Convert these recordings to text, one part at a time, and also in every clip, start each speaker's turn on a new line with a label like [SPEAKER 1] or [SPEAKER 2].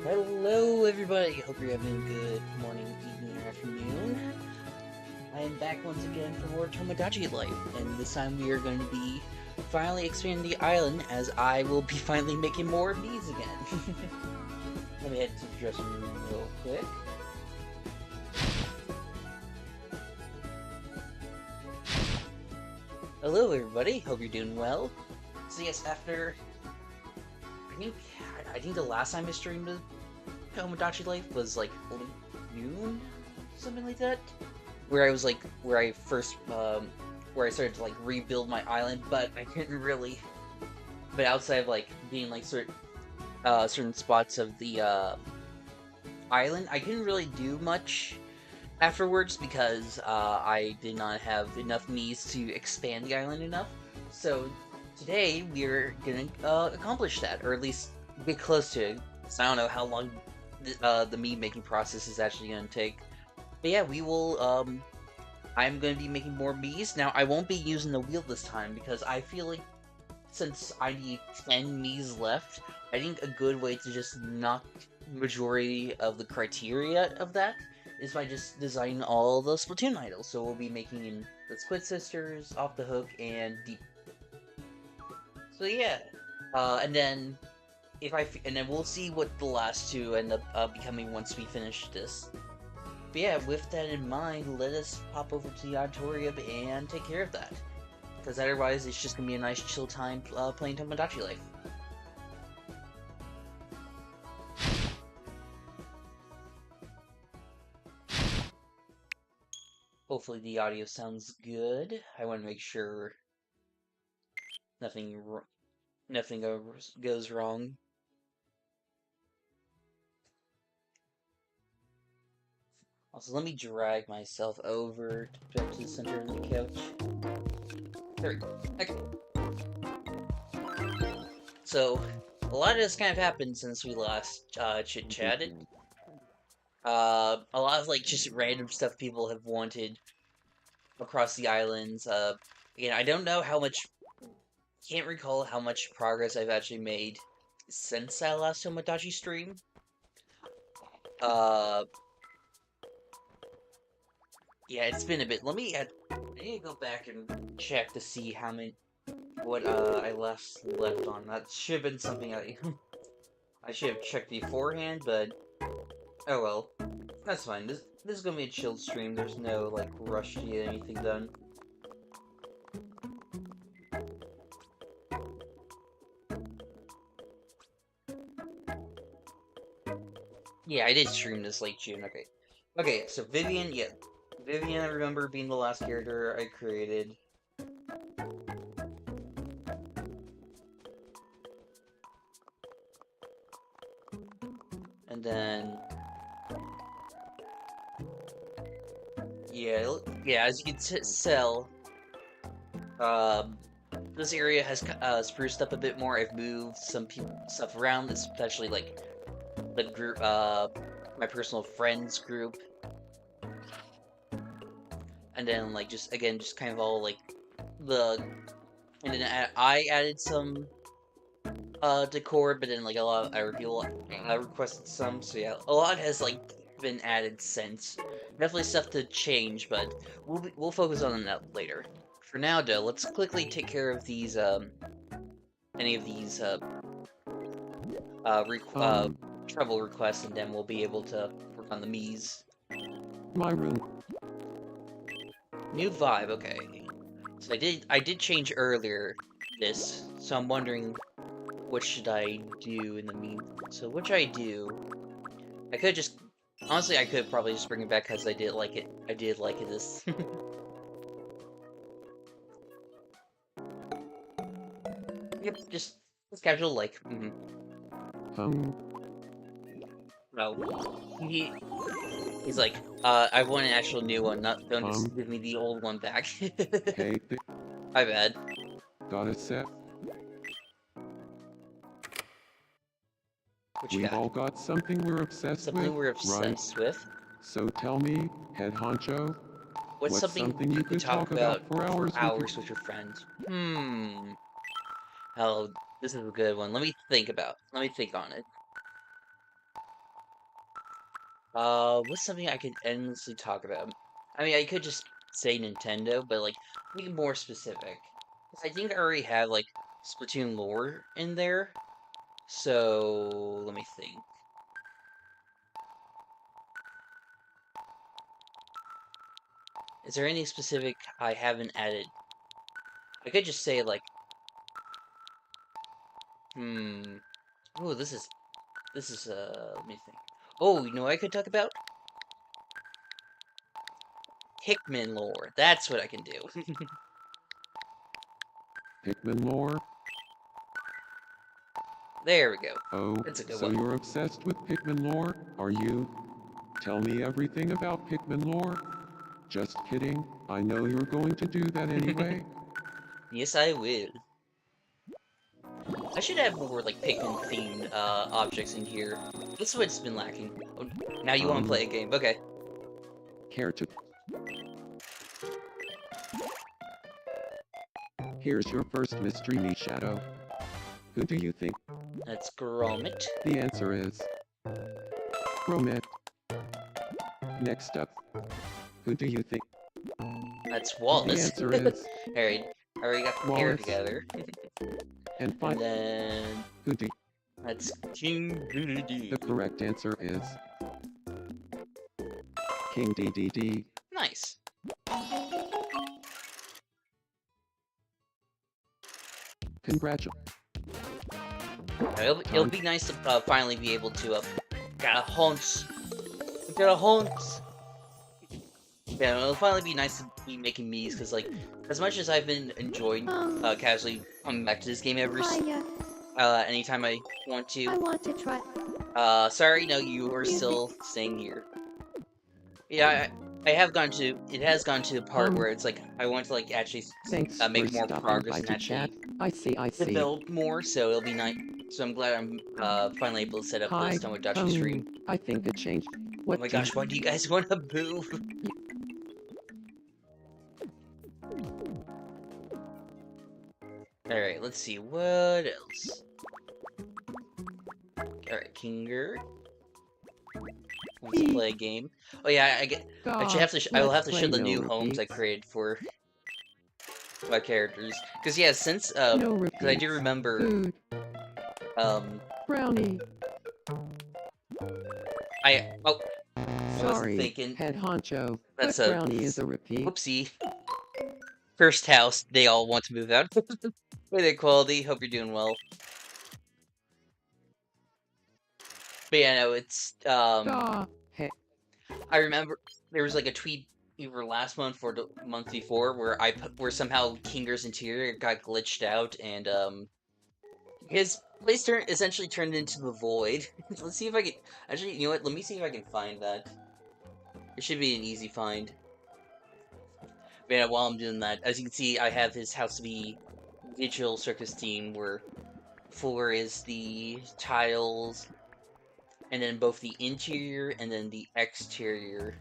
[SPEAKER 1] Hello everybody, hope you're having a good morning, evening, or afternoon. I am back once again for more Tomodachi Life, and this time we are going to be finally expanding the island as I will be finally making more Miis again. Let me head to the dressing room real quick. Hello everybody, hope you're doing well. So yes, after I think the last time I streamed Tomodachi Life was like late June, something like that. Where I was like, where I first, where I started to like rebuild my island, but I couldn't really. But outside of like being like certain spots of the island, I couldn't really do much afterwards because I did not have enough Miis to expand the island enough. So today we're gonna accomplish that, or at least get close to it. So I don't know how long the Mii making process is actually gonna take. But yeah, we will. I'm gonna be making more Miis now. I won't be using the wheel this time because I feel like since I need 10 Miis left, I think a good way to just knock majority of the criteria of that is by just designing all the Splatoon idols. So we'll be making the Squid Sisters, Off the Hook, and Deep. So yeah, and then and then we'll see what the last two end up becoming once we finish this. But yeah, with that in mind, let us pop over to the auditorium and take care of that. Because otherwise, it's just gonna be a nice chill time playing Tomodachi Life. Hopefully the audio sounds good. I want to make sure nothing goes wrong. Also, let me drag myself over back to the center of the couch. There we go. Okay. So, a lot of this kind of happened since we last chit-chatted. A lot of like just random stuff people have wanted across the islands. Again, I don't know how much, can't recall how much progress I've actually made since that last Tomodachi stream. Yeah, it's been a bit. I need to go back and check to see how many, what I left on. That should have been something I should have checked beforehand, but oh well. That's fine. This is gonna be a chilled stream. There's no like rush to get anything done. Yeah, I did stream this late June. Okay. Okay, so Vivian, yeah. Vivian, I remember being the last character I created. And then yeah, as you can tell, this area has spruced up a bit more. I've moved some stuff around, especially like the group, my personal friends group, and then like just kind of all like and then I added some decor, but then like a lot of other people requested some, so yeah, a lot has like been added since. Definitely stuff to change, but we'll focus on that later. For now, though, let's quickly take care of these any of these travel requests, and then we'll be able to work on the Miis.
[SPEAKER 2] My room.
[SPEAKER 1] New vibe, okay. So I did change earlier this, so I'm wondering what should I do in the meantime. So what should I do? I could just honestly I could probably just bring it back because I did like it. I did like it this. Yep, just casual like. No, he's like, I want an actual new one. Don't just give me the old one back.
[SPEAKER 2] Hey,
[SPEAKER 1] My bad.
[SPEAKER 2] got it set.
[SPEAKER 1] What you
[SPEAKER 2] We've
[SPEAKER 1] got?
[SPEAKER 2] all got something we're obsessed
[SPEAKER 1] Something
[SPEAKER 2] with,
[SPEAKER 1] we're obsessed
[SPEAKER 2] right?
[SPEAKER 1] with.
[SPEAKER 2] So tell me, head honcho,
[SPEAKER 1] What's something
[SPEAKER 2] you could talk about for hours
[SPEAKER 1] with your friends? Oh, this is a good one. Let me think on it. What's something I could endlessly talk about? I mean, I could just say Nintendo, but like, be more specific. 'Cause I think I already have like Splatoon lore in there. So let me think. Is there any specific I haven't added? I could just say like, hmm. Oh, let me think. Oh, you know what I could talk about? Pikmin lore. That's what I can do.
[SPEAKER 2] Pikmin lore?
[SPEAKER 1] There we go.
[SPEAKER 2] Oh,
[SPEAKER 1] That's a good
[SPEAKER 2] so
[SPEAKER 1] one.
[SPEAKER 2] you're obsessed with Pikmin lore, are you? Tell me everything about Pikmin lore. Just kidding, I know you're going to do that anyway.
[SPEAKER 1] Yes, I will. I should have more like Pikmin themed objects in here. This is what's been lacking. Oh, now you want to play a game? Okay.
[SPEAKER 2] Care to... Here's your first mystery me shadow. Who do you think?
[SPEAKER 1] That's Gromit.
[SPEAKER 2] The answer is... Gromit. Next up. Who do you think?
[SPEAKER 1] That's
[SPEAKER 2] The
[SPEAKER 1] Wallace.
[SPEAKER 2] answer is...
[SPEAKER 1] Alright, already got the pair
[SPEAKER 2] Wallace.
[SPEAKER 1] together.
[SPEAKER 2] And
[SPEAKER 1] And then
[SPEAKER 2] who do...
[SPEAKER 1] that's King Doodoo.
[SPEAKER 2] The correct answer is... King DDD.
[SPEAKER 1] Nice.
[SPEAKER 2] Congratulations.
[SPEAKER 1] It'll be nice to finally be able to got a hunch. Got a hunch. Yeah, it'll finally be nice to be making Miis, because like, as much as I've been enjoying casually coming back to this game anytime I want to.
[SPEAKER 3] I want to try.
[SPEAKER 1] Sorry, no, you are still staying here. Yeah, it has gone to the part where it's like I want to like actually
[SPEAKER 2] Thanks
[SPEAKER 1] make
[SPEAKER 2] for
[SPEAKER 1] more
[SPEAKER 2] stopping
[SPEAKER 1] progress
[SPEAKER 2] by
[SPEAKER 1] and
[SPEAKER 2] to
[SPEAKER 1] actually
[SPEAKER 2] chat. I see.
[SPEAKER 1] develop more, so it'll be nice. So I'm glad I'm finally able to set up
[SPEAKER 2] Hi,
[SPEAKER 1] this Tomodachi stream.
[SPEAKER 2] I think it changed.
[SPEAKER 1] Oh my gosh, why do you guys want to move? Alright, let's see, what else? Alright, Kinger. Let's play a game. Oh yeah, I should have to I will have to show the new homes I created for my characters. Cause yeah, since cause I do remember
[SPEAKER 2] Food. Brownie.
[SPEAKER 1] I wasn't
[SPEAKER 2] Sorry,
[SPEAKER 1] thinking.
[SPEAKER 2] head honcho.
[SPEAKER 1] That's
[SPEAKER 2] but
[SPEAKER 1] a
[SPEAKER 2] brownie is a repeat.
[SPEAKER 1] whoopsie. First house, they all want to move out. Hey there, Quality. Hope you're doing well. But yeah, no, it's
[SPEAKER 2] Hey.
[SPEAKER 1] I remember there was like a tweet either last month or the month before where somehow Kinger's interior got glitched out and his place essentially turned into the void. Let's see if I can actually, you know what? Let me see if I can find that. It should be an easy find. But yeah, while I'm doing that, as you can see, I have his House to Be Digital Circus theme where floor is the tiles, and then both the interior and then the exterior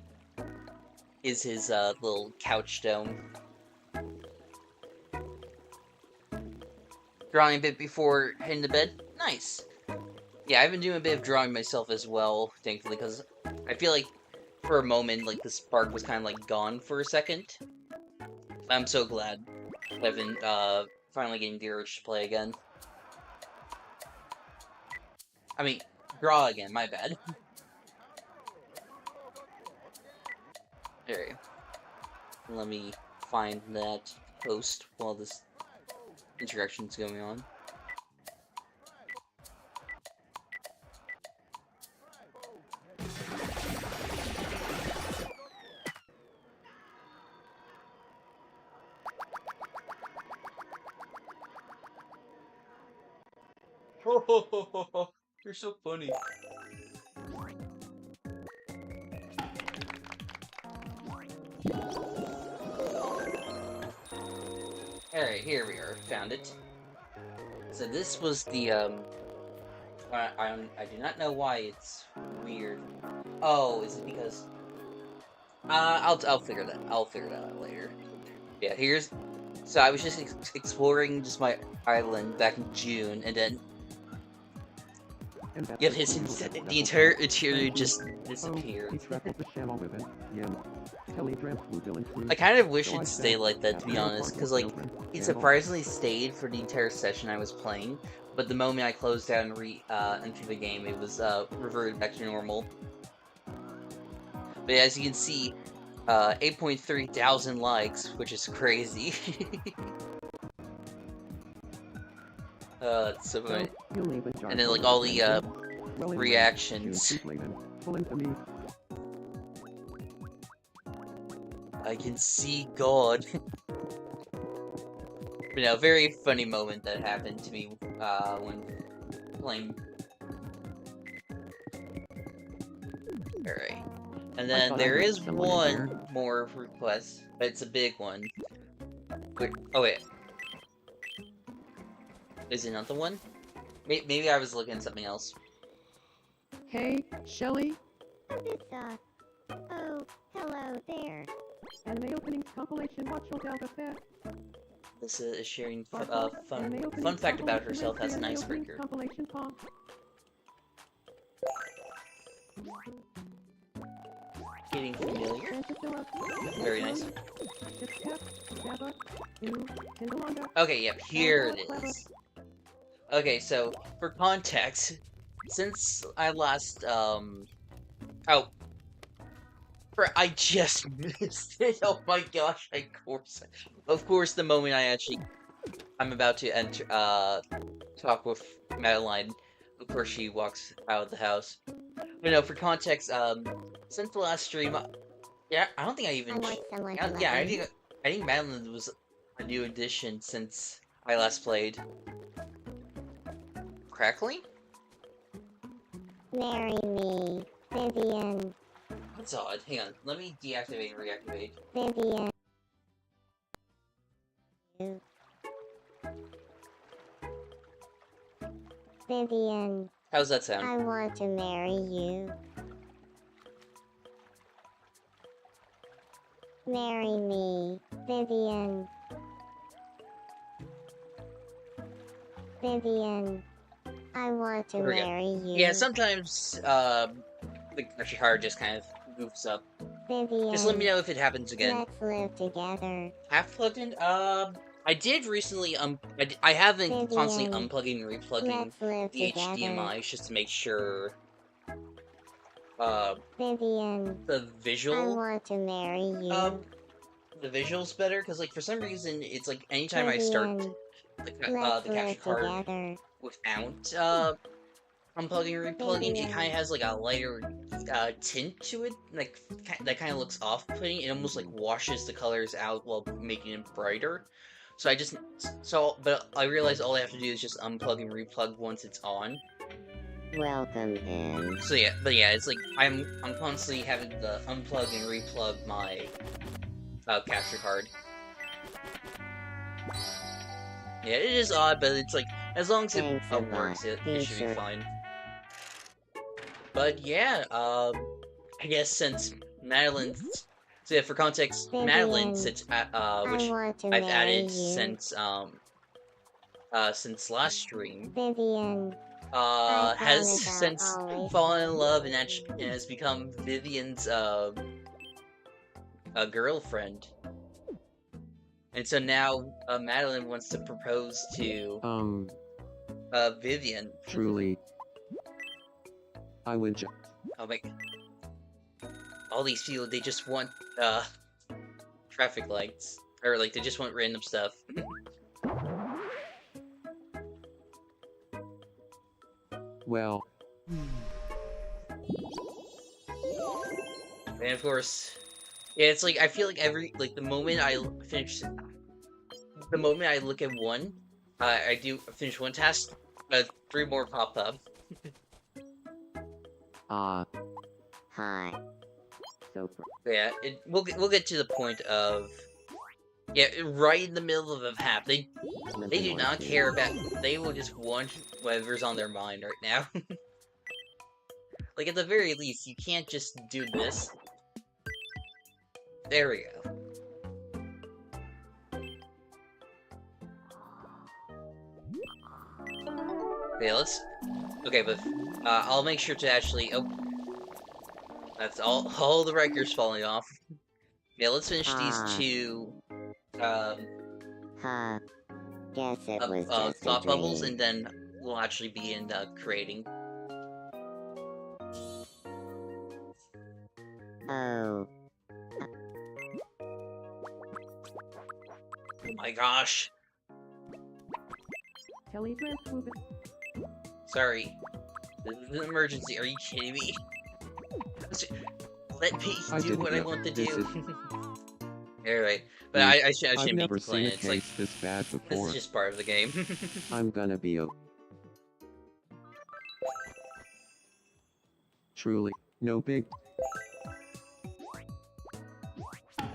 [SPEAKER 1] is his little couch dome. Drawing a bit before heading to bed? Nice! Yeah, I've been doing a bit of drawing myself as well, thankfully, because I feel like for a moment, like, the spark was kind of, like, gone for a second. I'm so glad I've been, finally getting the urge to play again. I mean, draw again, my bad. There. Let me find that post while this interaction's going on. You're so funny. Alright, here we are. Found it. So this was the, I do not know why it's weird. Oh, is it because... I'll figure that out later. Yeah, here's... So I was just exploring just my island back in June, and then... Yeah, the entire interior just disappeared. I kind of wish it'd stay like that, to be honest, because, like, it surprisingly stayed for the entire session I was playing, but the moment I closed out and entered the game, it was, reverted back to normal. But as you can see, 8.3 thousand likes, which is crazy. It's so funny. And then, like, all the, reactions. I can see God. You know, very funny moment that happened to me, when playing. Alright. And then there is one more request, but it's a big one. Wait, oh wait. Is it not the one? Maybe I was looking at something else.
[SPEAKER 3] Hey, Shelly.
[SPEAKER 4] Abyssa. Oh, hello there.
[SPEAKER 3] Anime openings compilation. Watch your Delta Fair.
[SPEAKER 1] This is sharing fun fact about herself as an icebreaker.
[SPEAKER 3] Compilation pop.
[SPEAKER 1] Getting familiar. Very nice. Okay, yep, here it is. Okay, so, for context, since I last, oh. I just missed it, oh my gosh, of course, the moment I'm about to enter, talk with Madeline, of course she walks out of the house. But no, for context, since the last stream, yeah, I don't think I even, I think Madeline was a new addition since I last played. Crackling?
[SPEAKER 4] Marry me, Vivian.
[SPEAKER 1] That's odd. Hang on. Let me deactivate and reactivate.
[SPEAKER 4] Vivian. Vivian.
[SPEAKER 1] How's that sound?
[SPEAKER 4] I want to marry you. Marry me, Vivian. Vivian. I want to marry you.
[SPEAKER 1] Yeah, sometimes, the capture card just kind of goofs up.
[SPEAKER 4] Vivian.
[SPEAKER 1] Just let me know if it happens again.
[SPEAKER 4] Let's live together.
[SPEAKER 1] Half plugged in? I did recently, I have been
[SPEAKER 4] Vivian.
[SPEAKER 1] constantly unplugging and replugging the
[SPEAKER 4] together.
[SPEAKER 1] HDMIs just to make sure,
[SPEAKER 4] Vivian.
[SPEAKER 1] the visual,
[SPEAKER 4] I want to marry you.
[SPEAKER 1] the visual's better, because, like, for some reason, it's like, anytime I start the capture card
[SPEAKER 4] together.
[SPEAKER 1] without, unplugging and replugging, it kind of has, like, a lighter, tint to it, like, that kind of looks off-putting. It almost, like, washes the colors out while making it brighter. But I realized all I have to do is just unplug and replug once it's on.
[SPEAKER 4] Welcome in.
[SPEAKER 1] So yeah, but yeah, it's like, I'm constantly having to unplug and replug my, capture card. Yeah, it is odd, but it's like, as long as it works, it should be fine. But yeah, I guess since Madeline, so yeah, for context,
[SPEAKER 4] Vivian,
[SPEAKER 1] Madeline, which I've added since last stream,
[SPEAKER 4] Vivian.
[SPEAKER 1] has since fallen in love and has become Vivian's girlfriend. And so now Madeline wants to propose to Vivian.
[SPEAKER 2] Truly. I would
[SPEAKER 1] Oh my. All these people, they just want traffic lights. Or like they just want random stuff.
[SPEAKER 2] well.
[SPEAKER 1] And of course, yeah, it's like I feel like the moment I look at one, I do finish one task, 3 more pop up.
[SPEAKER 4] Hi.
[SPEAKER 2] So
[SPEAKER 1] Yeah, we'll get to the point of, yeah, right in the middle of a map. They do not care about. They will just want whatever's on their mind right now. Like at the very least, you can't just do this. There we go. Okay, let's. Okay, but I'll make sure to actually. Oh, that's all the records falling off. Yeah, let's finish these two.
[SPEAKER 4] Huh. Guess it was just a
[SPEAKER 1] Thought bubbles,
[SPEAKER 4] dream.
[SPEAKER 1] and then we'll actually begin creating.
[SPEAKER 4] Oh.
[SPEAKER 1] Oh my gosh.
[SPEAKER 3] Kelly's mouth moving.
[SPEAKER 1] Sorry. This is an emergency. Are you kidding me? Let me
[SPEAKER 2] I
[SPEAKER 1] do
[SPEAKER 2] didn't
[SPEAKER 1] what I
[SPEAKER 2] know
[SPEAKER 1] want to
[SPEAKER 2] this
[SPEAKER 1] do. Alright. But
[SPEAKER 2] Miis,
[SPEAKER 1] I shouldn't
[SPEAKER 2] I've
[SPEAKER 1] make
[SPEAKER 2] never
[SPEAKER 1] the plan.
[SPEAKER 2] seen a
[SPEAKER 1] It's like,
[SPEAKER 2] case this bad
[SPEAKER 1] this
[SPEAKER 2] before.
[SPEAKER 1] is just part of the game.
[SPEAKER 2] I'm gonna be a... Truly, no big...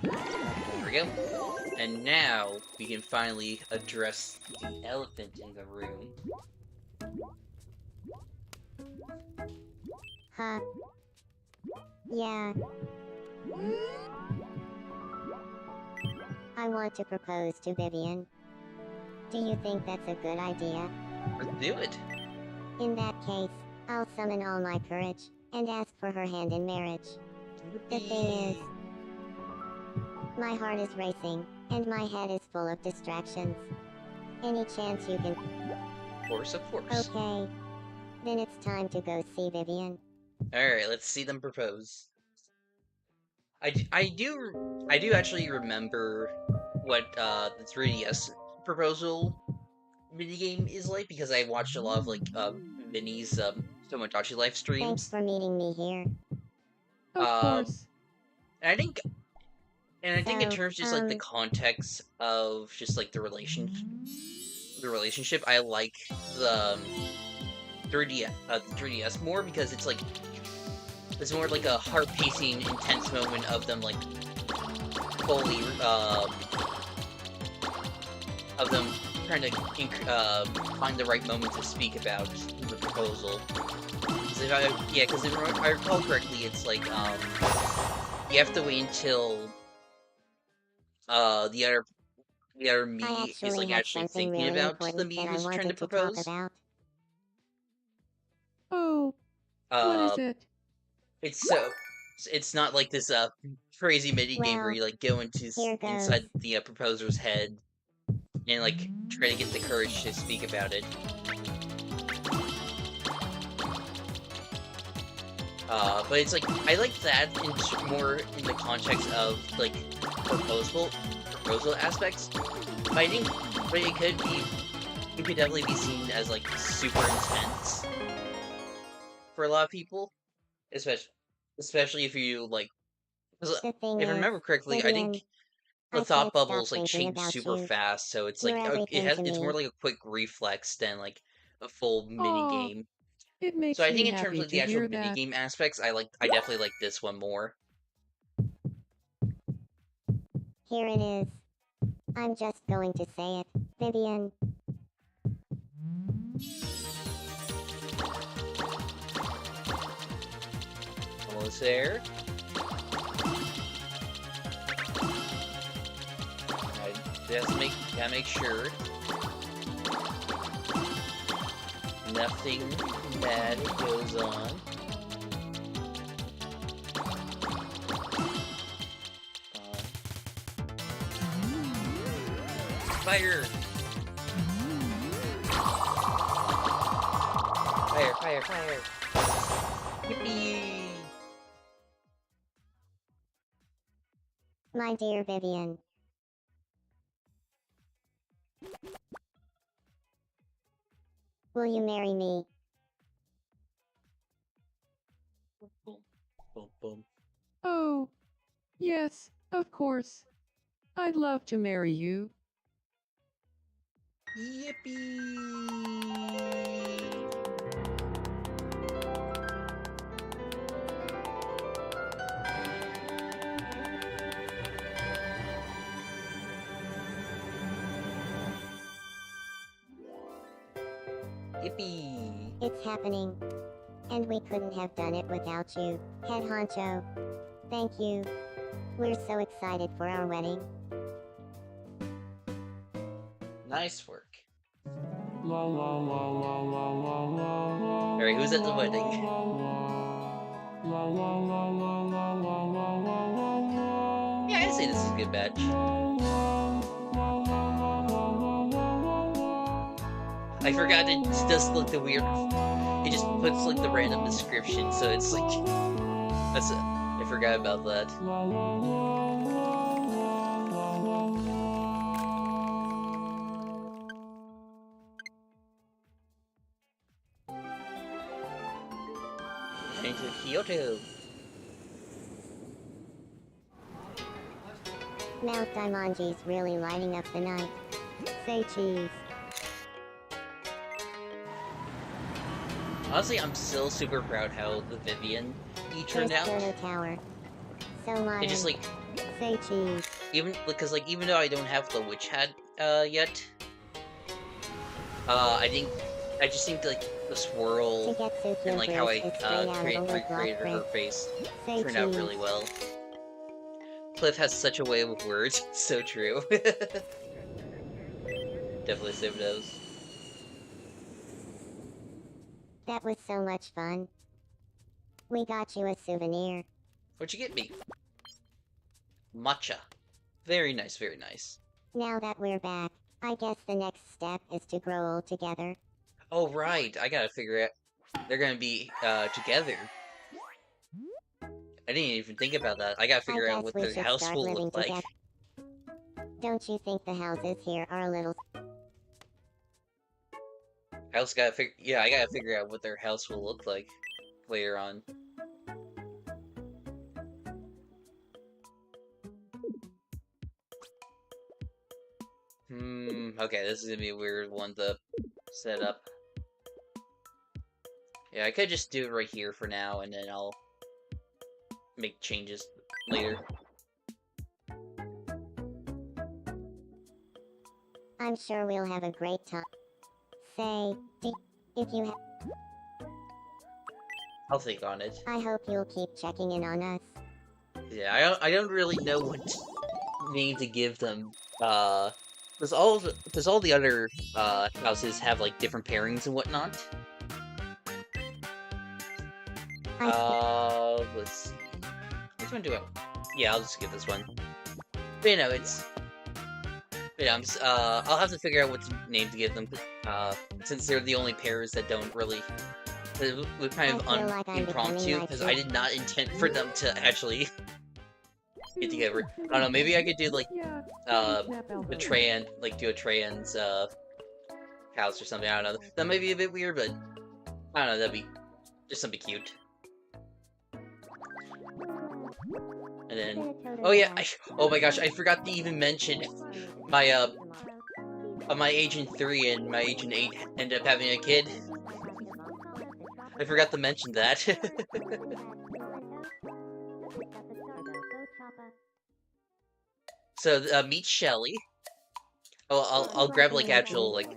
[SPEAKER 1] There we go. And now, we can finally address the elephant in the room.
[SPEAKER 4] Huh. Yeah. I want to propose to Vivian. Do you think that's a good idea?
[SPEAKER 1] Let's do it.
[SPEAKER 4] In that case, I'll summon all my courage and ask for her hand in marriage. The thing is, my heart is racing, and my head is full of distractions. Any chance you can...
[SPEAKER 1] Of course, of course.
[SPEAKER 4] Okay. Then it's time to go see Vivian.
[SPEAKER 1] Alright, let's see them propose. I do actually remember what the 3DS proposal minigame is like, because I watched a lot of like Minnie's Tomodachi live
[SPEAKER 4] Thanks
[SPEAKER 1] streams.
[SPEAKER 4] for meeting me here.
[SPEAKER 3] Of course.
[SPEAKER 1] And I think in
[SPEAKER 4] So,
[SPEAKER 1] terms of just like the context of just like the relationship, I like the 3DS more, because it's like it's more like a heart-pacing, intense moment of them like fully of them trying to find the right moment to speak about the proposal. Because if I recall correctly, it's like you have to wait until the other me
[SPEAKER 4] I
[SPEAKER 1] is like
[SPEAKER 4] have
[SPEAKER 1] actually
[SPEAKER 4] something
[SPEAKER 1] thinking
[SPEAKER 4] really
[SPEAKER 1] about the
[SPEAKER 4] important
[SPEAKER 1] me
[SPEAKER 4] that I
[SPEAKER 1] who's trying to
[SPEAKER 4] wanted to talk
[SPEAKER 1] propose.
[SPEAKER 4] about.
[SPEAKER 3] Oh, what is it?
[SPEAKER 1] It's not like this crazy mini game where
[SPEAKER 4] Well,
[SPEAKER 1] you like go into
[SPEAKER 4] here goes.
[SPEAKER 1] inside the proposer's head and like try to get the courage to speak about it. But it's like I like that more in the context of like proposal aspects. But I think, it could definitely be seen as like super intense for a lot of people, especially if you like. 'Cause,
[SPEAKER 4] The thing
[SPEAKER 1] if I
[SPEAKER 4] is,
[SPEAKER 1] remember correctly, I
[SPEAKER 4] Vivian,
[SPEAKER 1] think
[SPEAKER 4] I
[SPEAKER 1] the thought
[SPEAKER 4] can't stop
[SPEAKER 1] bubbles like
[SPEAKER 4] thinking
[SPEAKER 1] change
[SPEAKER 4] about
[SPEAKER 1] super
[SPEAKER 4] you.
[SPEAKER 1] fast, so it's
[SPEAKER 4] You're
[SPEAKER 1] like
[SPEAKER 4] everything to
[SPEAKER 1] it's more
[SPEAKER 4] me.
[SPEAKER 1] like a quick reflex than like a full mini
[SPEAKER 3] Aw,
[SPEAKER 1] game.
[SPEAKER 3] it makes
[SPEAKER 1] So I
[SPEAKER 3] me
[SPEAKER 1] think in terms
[SPEAKER 3] happy
[SPEAKER 1] of the
[SPEAKER 3] to
[SPEAKER 1] actual
[SPEAKER 3] hear
[SPEAKER 1] mini
[SPEAKER 3] that.
[SPEAKER 1] game aspects, I definitely like this one more.
[SPEAKER 4] Here it is. I'm just going to say it. Vivian,
[SPEAKER 1] Almost there. I just gotta make sure nothing bad goes on. Fire! Fire, fire, fire! Yippee!
[SPEAKER 4] my dear Vivian. Will you marry me?
[SPEAKER 1] Boom, boom.
[SPEAKER 3] Oh, yes, of course. I'd love to marry you.
[SPEAKER 1] Yippee! Yippee!
[SPEAKER 4] It's happening. And we couldn't have done it without you, head honcho. Thank you. We're so excited for our wedding.
[SPEAKER 1] Nice work. Alright, who's at the wedding? Yeah, I'd say this is a good batch. I forgot it does look the weird. It just puts like the random description, so it's like I forgot about that. Into Kyoto.
[SPEAKER 4] Now Daimonji's really lighting up the night. Say cheese.
[SPEAKER 1] Honestly, I'm still super proud how the Vivian turned
[SPEAKER 4] There's
[SPEAKER 1] out.
[SPEAKER 4] Dono Tower. So modern.
[SPEAKER 1] It just like
[SPEAKER 4] Say cheese.
[SPEAKER 1] even because like even though I don't have the witch hat yet, I just think like the swirl
[SPEAKER 4] Shigetsu
[SPEAKER 1] and like how I
[SPEAKER 4] Bridge is straight out of the Look
[SPEAKER 1] recreated her
[SPEAKER 4] Lock
[SPEAKER 1] face
[SPEAKER 4] Say
[SPEAKER 1] turned out
[SPEAKER 4] cheese.
[SPEAKER 1] really well. Cliff has such a way with words. It's so true. Definitely save those.
[SPEAKER 4] That was so much fun. We got you a souvenir.
[SPEAKER 1] What'd you get me? Matcha. Very nice, very nice.
[SPEAKER 4] Now that we're back, I guess the next step is to grow old together.
[SPEAKER 1] Oh right, I gotta figure out. They're gonna be together. I didn't even think about that. I gotta figure out
[SPEAKER 4] guess
[SPEAKER 1] what
[SPEAKER 4] we
[SPEAKER 1] their
[SPEAKER 4] should
[SPEAKER 1] house
[SPEAKER 4] start
[SPEAKER 1] will
[SPEAKER 4] living
[SPEAKER 1] look like.
[SPEAKER 4] together. Don't you think the houses here are a little...
[SPEAKER 1] I also gotta figure. Yeah, I gotta figure out what their house will look like later on. Okay, this is gonna be a weird one to set up. Yeah, I could just do it right here for now, and then I'll make changes later.
[SPEAKER 4] I'm sure we'll have a great time. Say, if you have...
[SPEAKER 1] I'll think on it.
[SPEAKER 4] I hope you'll keep checking in on us.
[SPEAKER 1] Yeah, I don't really know what name to give them. Because all the other houses have like different pairings and whatnot. Let's see. Which one do I? Yeah, I'll just give this one. But you know, it's. But yeah, I'll have to figure out what name to give them. Since they're the only pairs that don't really. It was kind of
[SPEAKER 4] I feel like I'm
[SPEAKER 1] impromptu
[SPEAKER 4] becoming
[SPEAKER 1] because
[SPEAKER 4] like
[SPEAKER 1] I did not intend for them to actually get together. I don't know. Maybe I could do like a Tran, like do a Tran's house or something. I don't know. That might be a bit weird, but I don't know. That'd be just something cute. And then, oh yeah, oh my gosh, I forgot to even mention my my Agent 3 and my Agent 8 ended up having a kid. I forgot to mention that. So, meet Shelly. Oh, I'll grab like actual like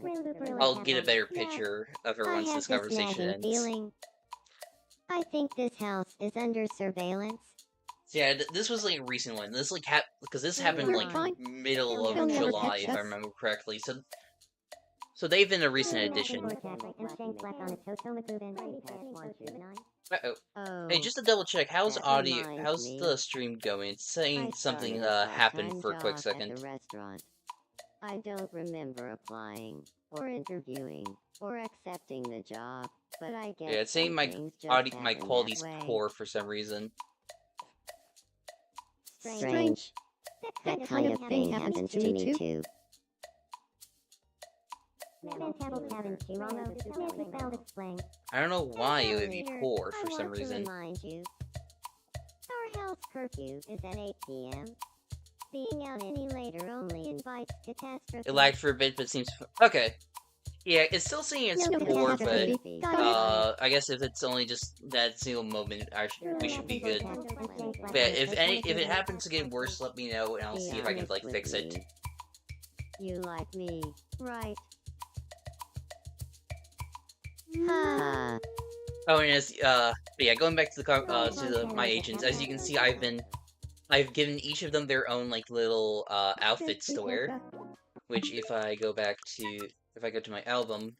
[SPEAKER 1] I'll get a better picture of her once this conversation ends.
[SPEAKER 4] Feeling. I think this house is under surveillance.
[SPEAKER 1] So yeah, this was like a recent one. This like because this happened like middle of July, if I remember correctly. So they've been a recent addition. Uh-oh. Hey, just to double check, how's the stream going? It's saying something happened for a quick second.
[SPEAKER 4] I don't remember applying, or interviewing, or accepting the job, but I guess
[SPEAKER 1] yeah, it's saying my quality's poor for some reason.
[SPEAKER 4] Strange. That kind of thing happens to me too.
[SPEAKER 1] I don't know why it would be poor for some reason.
[SPEAKER 4] Our house curfew is at 8 p.m. Being out any later only invites catastrophe.
[SPEAKER 1] It lagged for a bit, but seems okay. Yeah, it's still saying it's poor, but I guess if it's only just that single moment, we should be good. But yeah, if it happens to get worse, let me know, and I'll see if I can like fix it.
[SPEAKER 4] You like me, right? Ha.
[SPEAKER 1] Oh, and but yeah, going back to my agents, as you can see, I've given each of them their own like little outfits to wear. Which, if I go back to if I go to my album,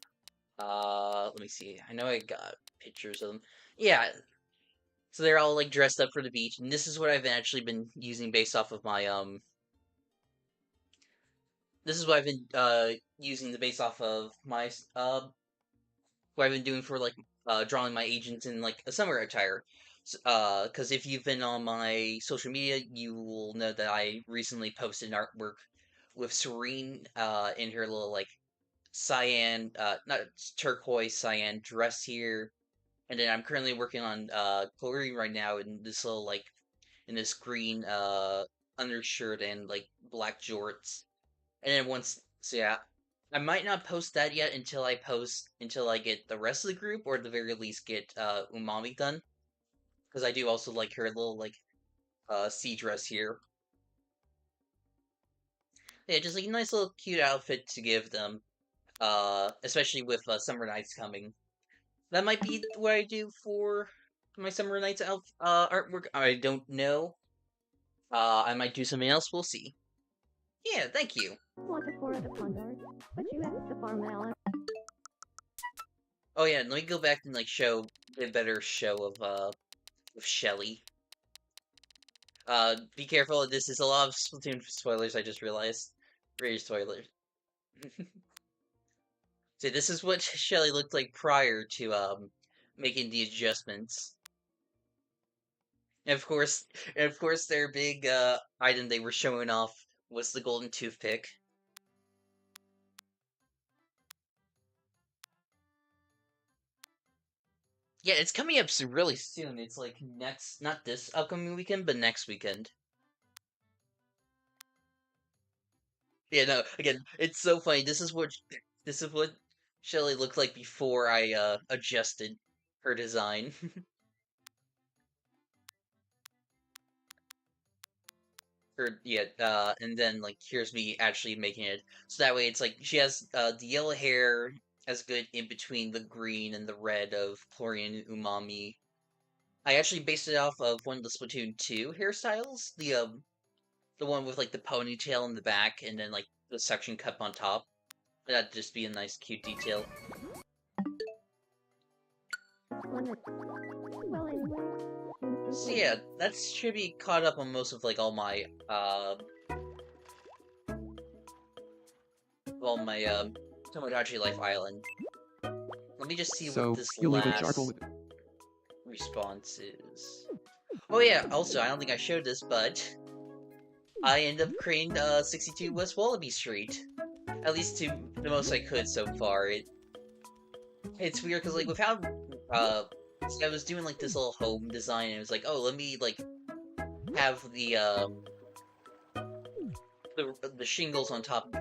[SPEAKER 1] let me see. I know I got pictures of them. Yeah, so they're all like dressed up for the beach, and this is what I've actually been using based off of my This is what I've been using the base off of my what I've been doing for like drawing my agents in like a summer attire. Because if you've been on my social media, you will know that I recently posted an artwork with Serene in her little like cyan, not turquoise cyan dress here, and then I'm currently working on coloring right now in this little like in this green undershirt and like black jorts. And then so yeah, I might not post that yet until I get the rest of the group, or at the very least get Umami done, because I do also like her little like sea dress here. Yeah, just like a nice little cute outfit to give them, especially with summer nights coming. That might be what I do for my summer nights artwork. I don't know. I might do something else. We'll see. Yeah, thank you.
[SPEAKER 5] Want to pour the condor, but you asked the farmer.
[SPEAKER 1] Oh yeah, let me go back and like show a better show of Shelly. Be careful. This is a lot of Splatoon spoilers. I just realized. Very spoilers. So this is what Shelly looked like prior to making the adjustments. And of course, their big item they were showing off was the golden toothpick. Yeah, it's coming up really soon. It's like not this upcoming weekend, but next weekend. Yeah, no, again, it's so funny. This is what Shelly looked like before I adjusted her design. And then like here's me actually making it. So that way it's like she has the yellow hair as good in between the green and the red of Chlorian Umami. I actually based it off of one of the Splatoon 2 hairstyles. The one with like the ponytail in the back and then like the suction cup on top. That'd just be a nice cute detail.
[SPEAKER 5] Well, anyway.
[SPEAKER 1] So yeah, that should be caught up on most of like all my Tomodachi Life Island. Let me just see
[SPEAKER 2] So,
[SPEAKER 1] what this
[SPEAKER 2] you leave a
[SPEAKER 1] last
[SPEAKER 2] charcoal with
[SPEAKER 1] response is. Oh yeah, also I don't think I showed this, but I ended up creating 62 West Wallaby Street. At least to the most I could so far. It's weird because like with how so I was doing like this little home design and it was like, oh, let me like have the shingles on top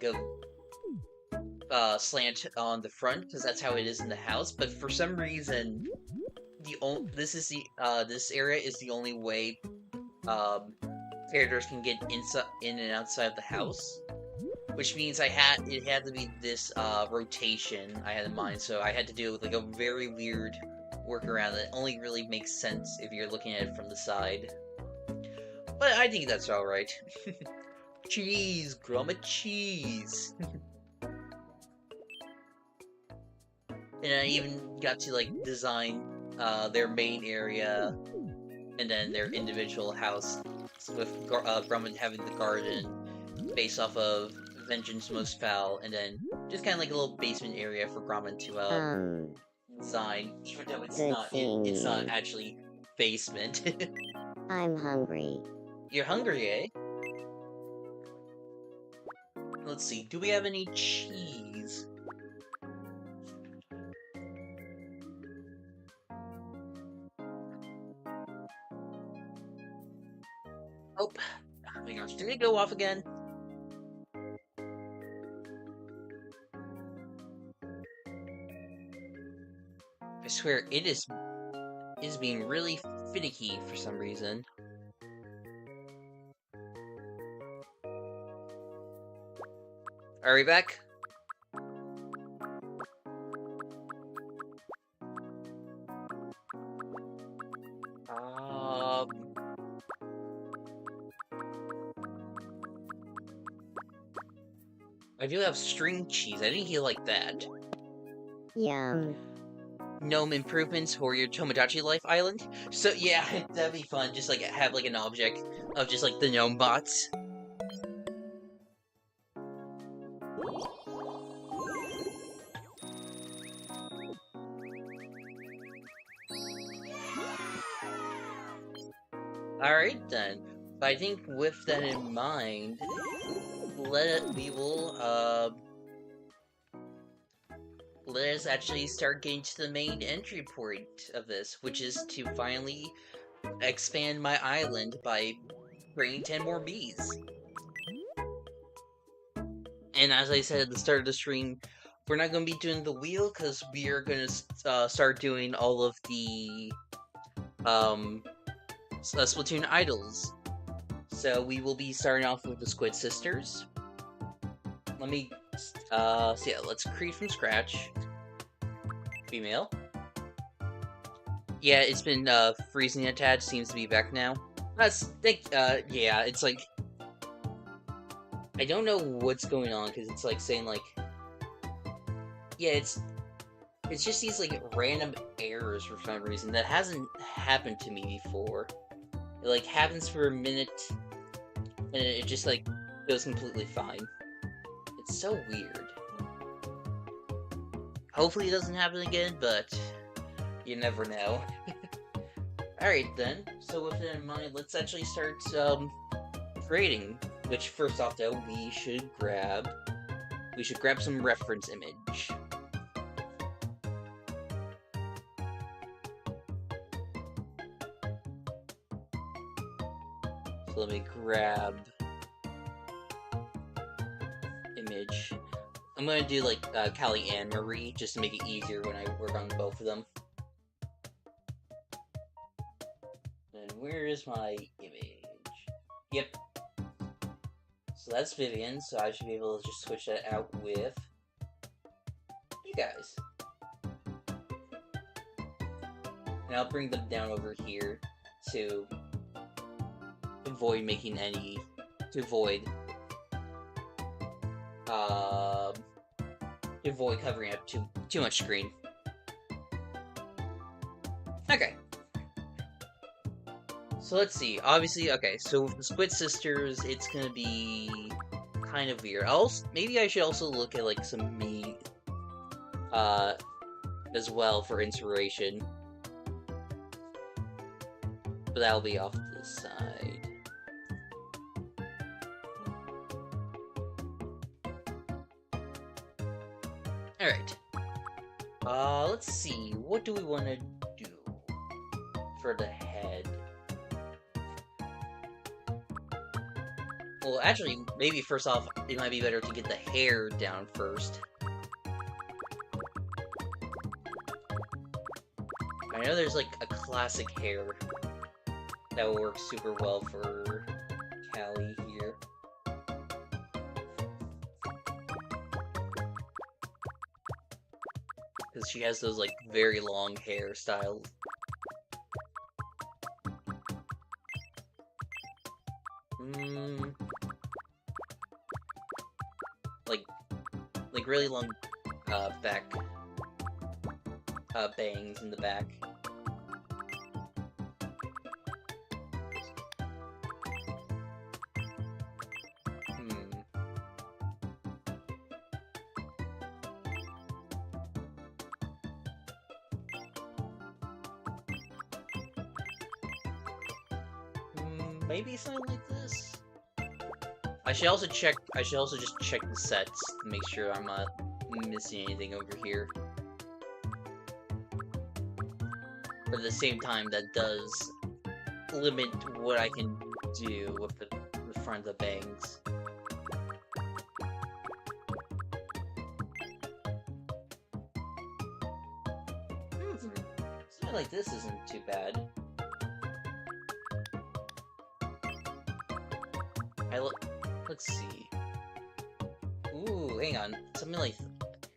[SPEAKER 1] go slant on the front because that's how it is in the house. But for some reason, this area is the only way characters can get in and outside of the house, which means it had to be this rotation I had in mind. So I had to do like a very weird workaround that only really makes sense if you're looking at it from the side. But I think that's all right. Cheese, grommet cheese. And I even got to like design their main area and then their individual house with Grommet having the garden based off of Vengeance Most Foul, and then just kind of like a little basement area for Grommet to design, even though it's not actually basement.
[SPEAKER 4] I'm hungry.
[SPEAKER 1] You're hungry, eh? Let's see, do we have any cheese? Oh my gosh, did it go off again? I swear, it is being really finicky for some reason. Are we back? I do have string cheese. I think you like that.
[SPEAKER 4] Yum.
[SPEAKER 1] Gnome improvements for your Tomodachi Life Island. So yeah, that'd be fun. Just like have like an object of just like the gnome bots. Alright then. I think with that in mind, let us actually start getting to the main entry point of this, which is to finally expand my island by bringing 10 more bees. And as I said at the start of the stream, we're not going to be doing the wheel, because we are going to start doing all of the Splatoon Idols. So we will be starting off with the Squid Sisters. Let me, so yeah, let's create from scratch. Female. Yeah, it's been, freezing a tad, seems to be back now. Yeah, it's like, I don't know what's going on, because it's like saying like, yeah, it's just these like random errors for some reason that hasn't happened to me before. It like happens for a minute, and it just like goes completely fine. It's so weird. Hopefully it doesn't happen again, but you never know. Alright then, so with that in mind, let's actually start creating. Which first off though, we should grab some reference image. So let me grab image. I'm gonna do like Callie and Marie just to make it easier when I work on both of them. And where is my image? Yep. So that's Vivian, so I should be able to just switch that out with you guys. And I'll bring them down over here to avoid making any, avoid covering up too much screen. Okay. So let's see. Obviously, okay. So with the Squid Sisters, it's gonna be kind of weird. Maybe I should also look at like some Miis, as well for inspiration. But that'll be off to the side. Alright. Let's see. What do we want to do for the head? Well, actually, maybe first off, it might be better to get the hair down first. I know there's like a classic hair that will work super well for Callie here. Because she has those like very long hairstyles. Like really long back bangs in the back. Maybe something like this. I should also just check the sets to make sure I'm not missing anything over here. But at the same time, that does limit what I can do with the front of the bangs. Something like this isn't too bad. Let's see. Ooh, hang on. Something like...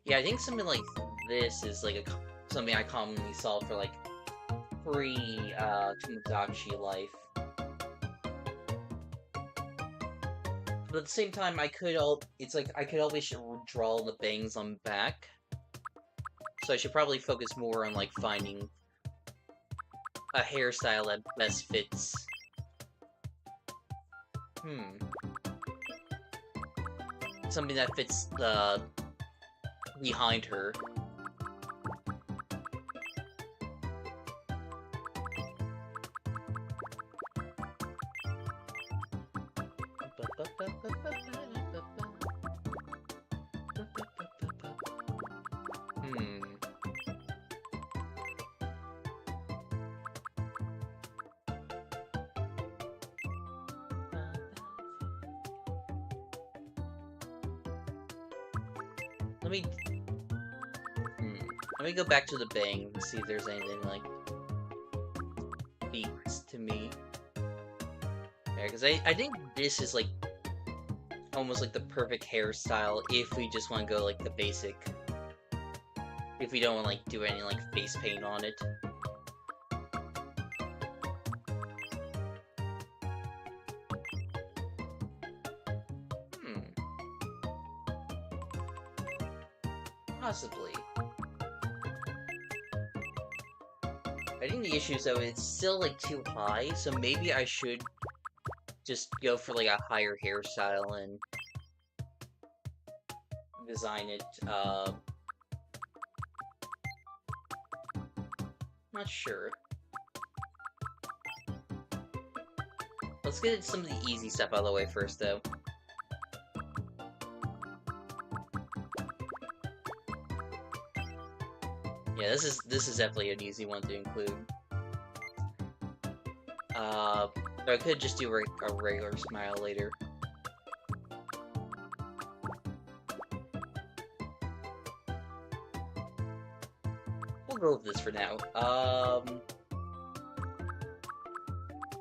[SPEAKER 1] Yeah, I think something like this is like something I commonly saw for like pre-Tomodachi life. But at the same time, it's like I could always draw the bangs on back. So I should probably focus more on like finding a hairstyle that best fits. Something that fits behind her. Let me go back to the bang and see if there's anything, like, speaks to me. Yeah, because I think this is, like, almost like the perfect hairstyle if we just want to go, like, the basic. If we don't want to, like, do any, like, face paint on it. Possibly. I think the issue is, though, it's still, like, too high, so maybe I should just go for, like, a higher hairstyle and design it, not sure. Let's get some of the easy stuff out of the way first, though. Yeah, this is definitely an easy one to include. I could just do a regular smile later. We'll go with this for now.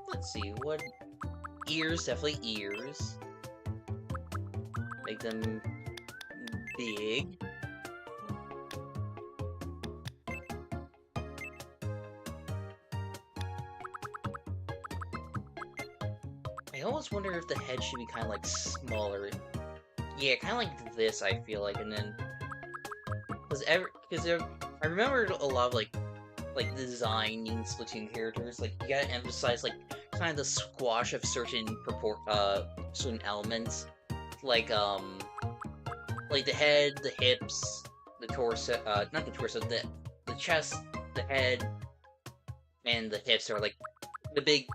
[SPEAKER 1] Let's see, what... Ears, definitely ears. Make them big. I almost wonder if the head should be kind of like smaller. Yeah, kind of like this, I feel like, and then... Because I remember a lot of, like designing Splatoon characters, like, you gotta emphasize, like, kind of the squash of certain certain elements. Like the head, the hips, the torso, not the torso, the chest, the head, and the hips are, like, the big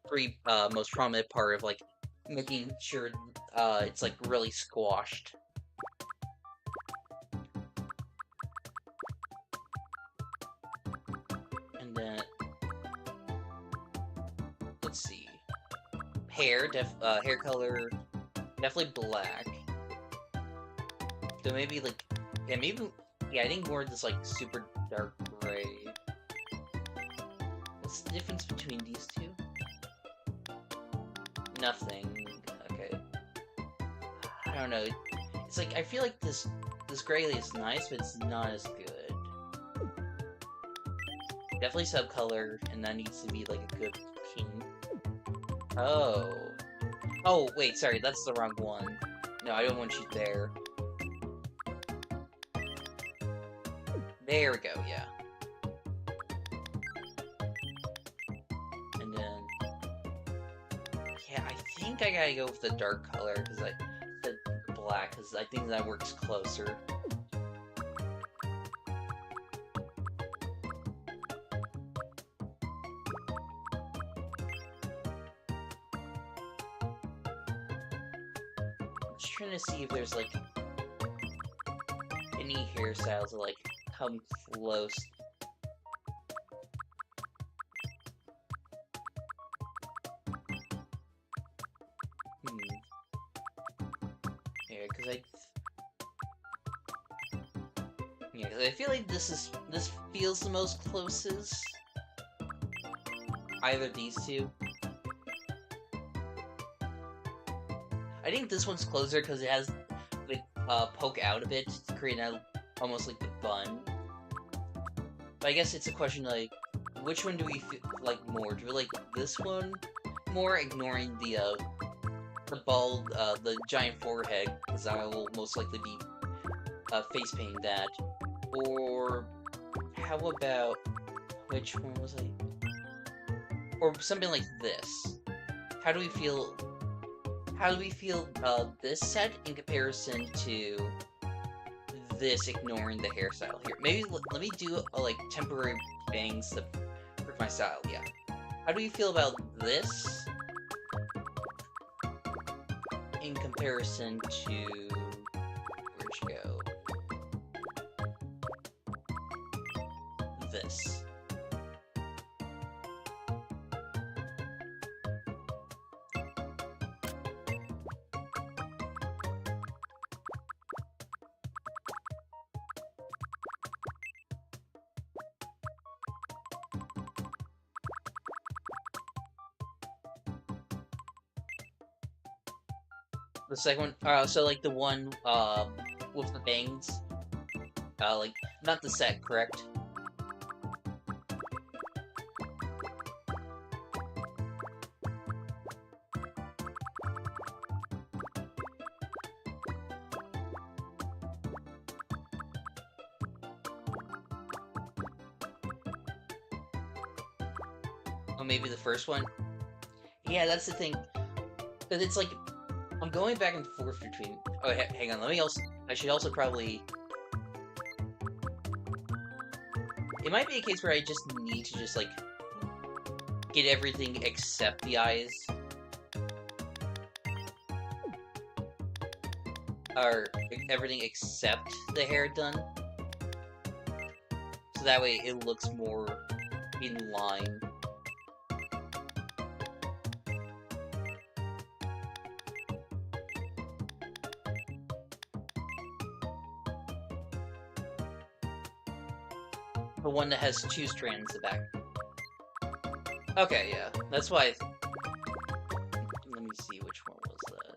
[SPEAKER 1] three, most prominent part of, like, making sure, it's, like, really squashed. And then, let's see, hair color, definitely black. So maybe, like, yeah, I think more this, like, super dark gray. What's the difference between these two? Nothing. Okay. I don't know. It's like, I feel like this gray is nice, but it's not as good. Definitely subcolor, and that needs to be, like, a good pink. Oh. Oh, wait, sorry, that's the wrong one. No, I don't want you there. There we go, yeah. And then... yeah, I think I gotta go with the dark color, because I said black, because I think that works closer. I'm just trying to see if there's, like, any hairstyles that, like, come close. Yeah, because I feel like this feels the most closest. Either these two. I think this one's closer because it has, like, poke out a bit to create almost like the bun. But I guess it's a question, like, which one do we like more? Do we like this one more, ignoring the the giant forehead, because I will most likely be face painting that. Or how about, which one was I? Or something like this. How do we feel this set in comparison to this ignoring the hairstyle here? Maybe let me do like temporary bangs to for my style, yeah. How do you feel about this in comparison to, where'd you go? This. The second one, so like the one, with the bangs, like, not the set, correct? Or maybe the first one? Yeah, that's the thing. But it's like, I'm going back and forth between... Oh, hang on, I should also probably... It might be a case where I just need to just, like, get everything except the eyes. Or everything except the hair done. So that way it looks more in line. The one that has 2 strands at the back. Okay, yeah. That's why let me see, which one was that?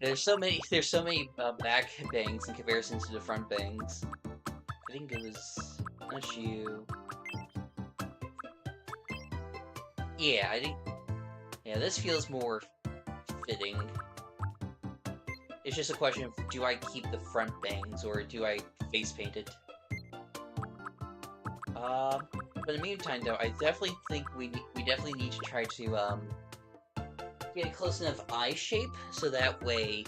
[SPEAKER 1] There's so many back bangs in comparison to the front bangs. I think it was not you. Yeah, I think... Yeah, this feels more fitting. It's just a question of, do I keep the front bangs, or do I face paint it? But in the meantime, though, I definitely think we definitely need to try to, get a close enough eye shape, so that way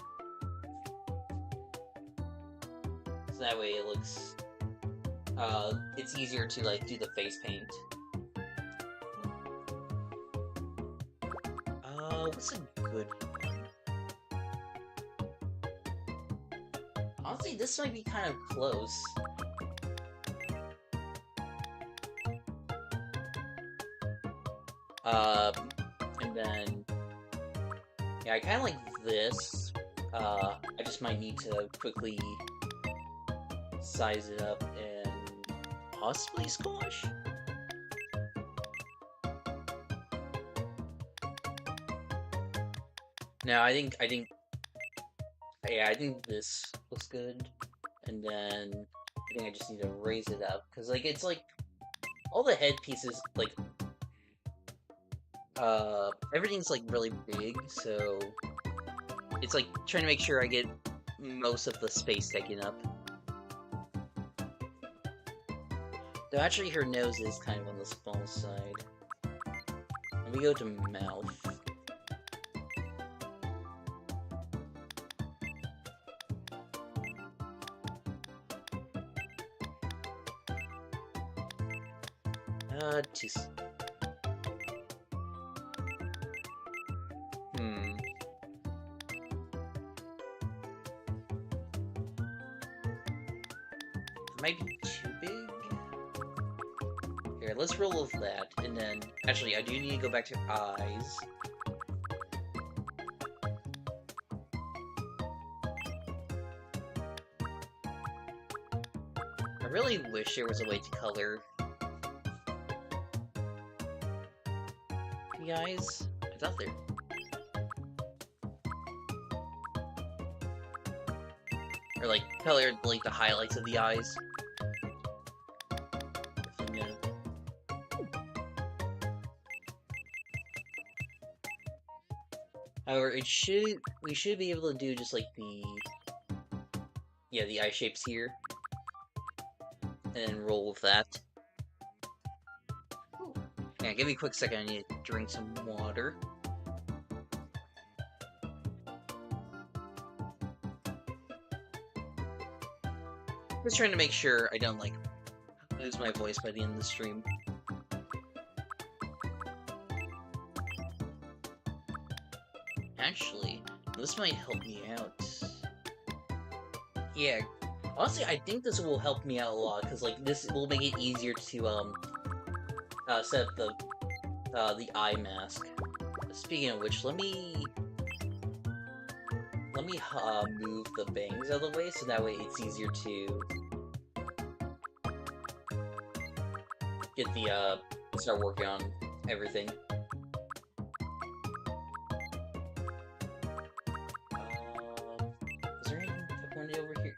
[SPEAKER 1] it looks, it's easier to, like, do the face paint. What's a good one? Honestly, this might be kind of close. And then... Yeah, I kinda like this. I just might need to quickly size it up and possibly squash? No, I think this looks good, and then I think I just need to raise it up, because, like, it's, like, all the head pieces, like, everything's, like, really big, so it's, like, trying to make sure I get most of the space taken up. Though, actually, her nose is kind of on the small side. Let me go to mouth. Just... It might be too big? Here, let's roll with that, and then... Actually, I do need to go back to eyes. I really wish there was a way to color the eyes. I thought there... Or like color like the highlights of the eyes. And, however, we should be able to do just like the eye shapes here. And then roll with that. Yeah, give me a quick second, I need to drink some water. Just trying to make sure I don't, like, lose my voice by the end of the stream. Actually, this might help me out. Yeah, honestly, I think this will help me out a lot, because, like, this will make it easier to, set up the eye mask. Speaking of which, let me move the bangs out of the way, so that way it's easier to get the, start working on everything. Is there anything pointed over here?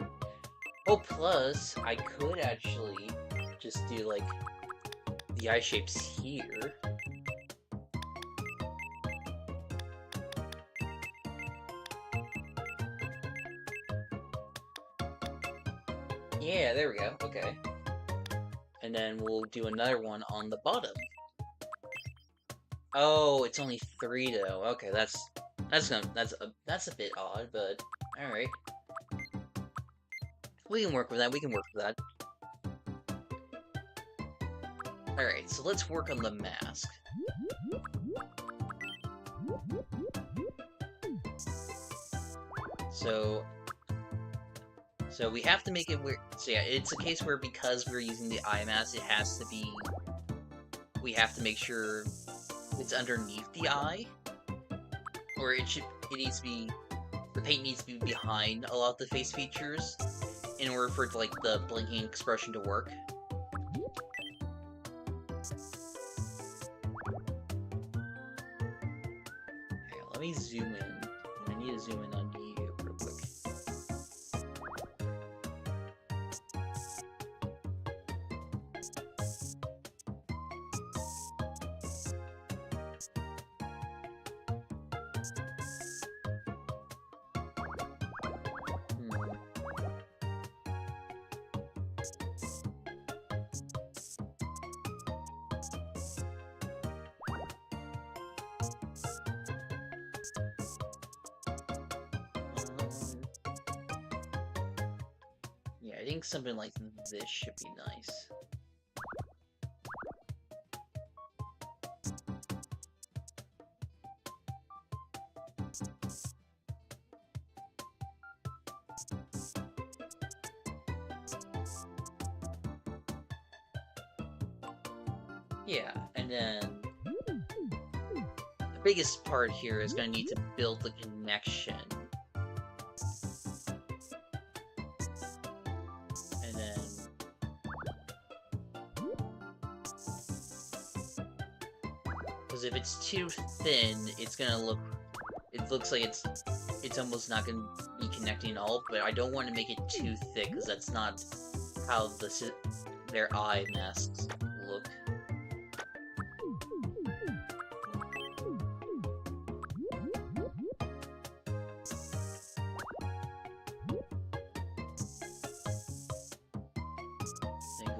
[SPEAKER 1] Oh, plus, I could actually just do, like, the eye shapes here. Yeah, there we go, okay. And then we'll do another one on the bottom. Oh, it's only 3 though. Okay, that's a bit odd, but alright. We can work with that, Alright, so let's work on the mask. So we have to make it where, so yeah, it's a case where because we're using the eye mask, it has to be, we have to make sure it's underneath the eye, or it needs to be, the paint needs to be behind a lot of the face features in order for, like, the blinking expression to work. Okay, let me zoom in. I need to zoom in on you real quick. Yeah, I think something like this should be nice. Yeah, and then the biggest part here is going to need to build the connection. And then because if it's too thin, it's going to look, it looks like it's almost not going to be connecting at all, but I don't want to make it too thick because that's not how their eye masks look.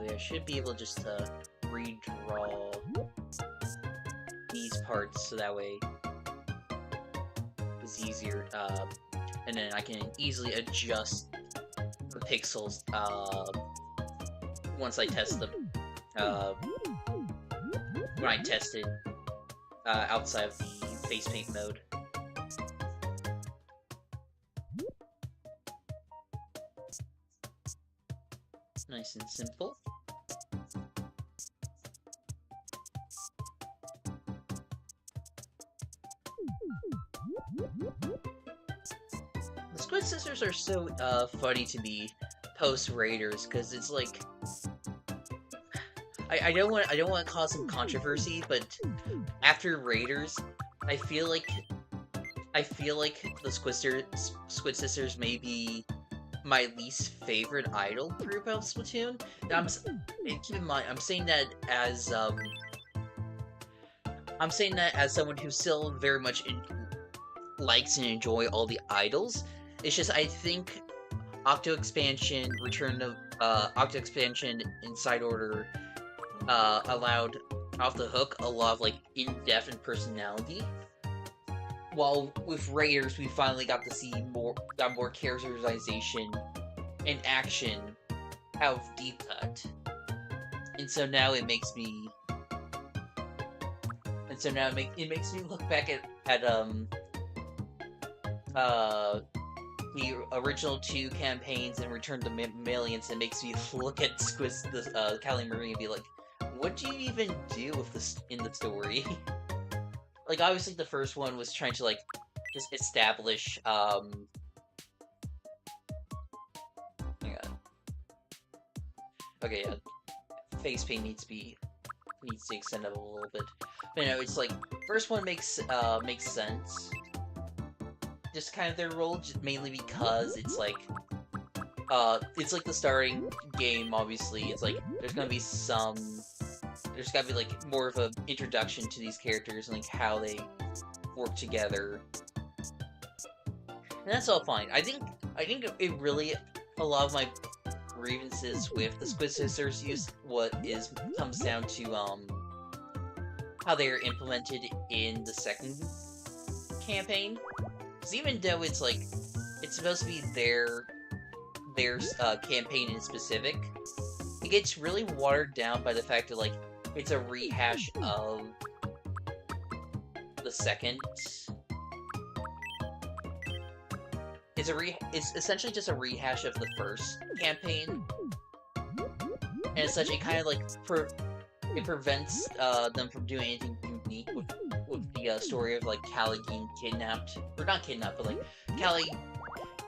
[SPEAKER 1] I should be able just to redraw these parts so that way it's easier, and then I can easily adjust the pixels once I test them, when I test it outside of the face paint mode. Nice and simple. The Squid Sisters are so funny to me post Raiders because it's like I don't want to cause some controversy, but after Raiders, I feel like the Squid Sisters my least favorite idol group of Splatoon. And keep in mind, I'm saying that as someone who still very much likes and enjoy all the idols. It's just I think Octo Expansion, Octo Expansion, Inside Order allowed off the hook a lot of like in-depth and personality. While with Raiders, we finally got to see more characterization and action out of Deep Cut, and so now it makes me look back at the original 2 campaigns and Return to Millions. It makes me look at Callie Marie and be like, what do you even do with this in the story? Like, obviously the first one was trying to, like, just establish, hang on. Okay, yeah. Face paint needs to extend up a little bit. But, you know, it's like, first one makes sense. Just kind of their role, just mainly because it's like the starting game, obviously. It's like, there's gotta be like more of an introduction to these characters and like how they work together. And that's all fine. I think it really, a lot of my grievances with the Squid Sisters comes down to how they are implemented in the second campaign. Because even though it's like, it's supposed to be their campaign in specific, it gets really watered down by the fact that, like, it's a rehash of the second. It's essentially just a rehash of the first campaign. And as such, it kind of, like, it prevents them from doing anything unique with the story of, like, Callie getting kidnapped. Or not kidnapped, but, like, Callie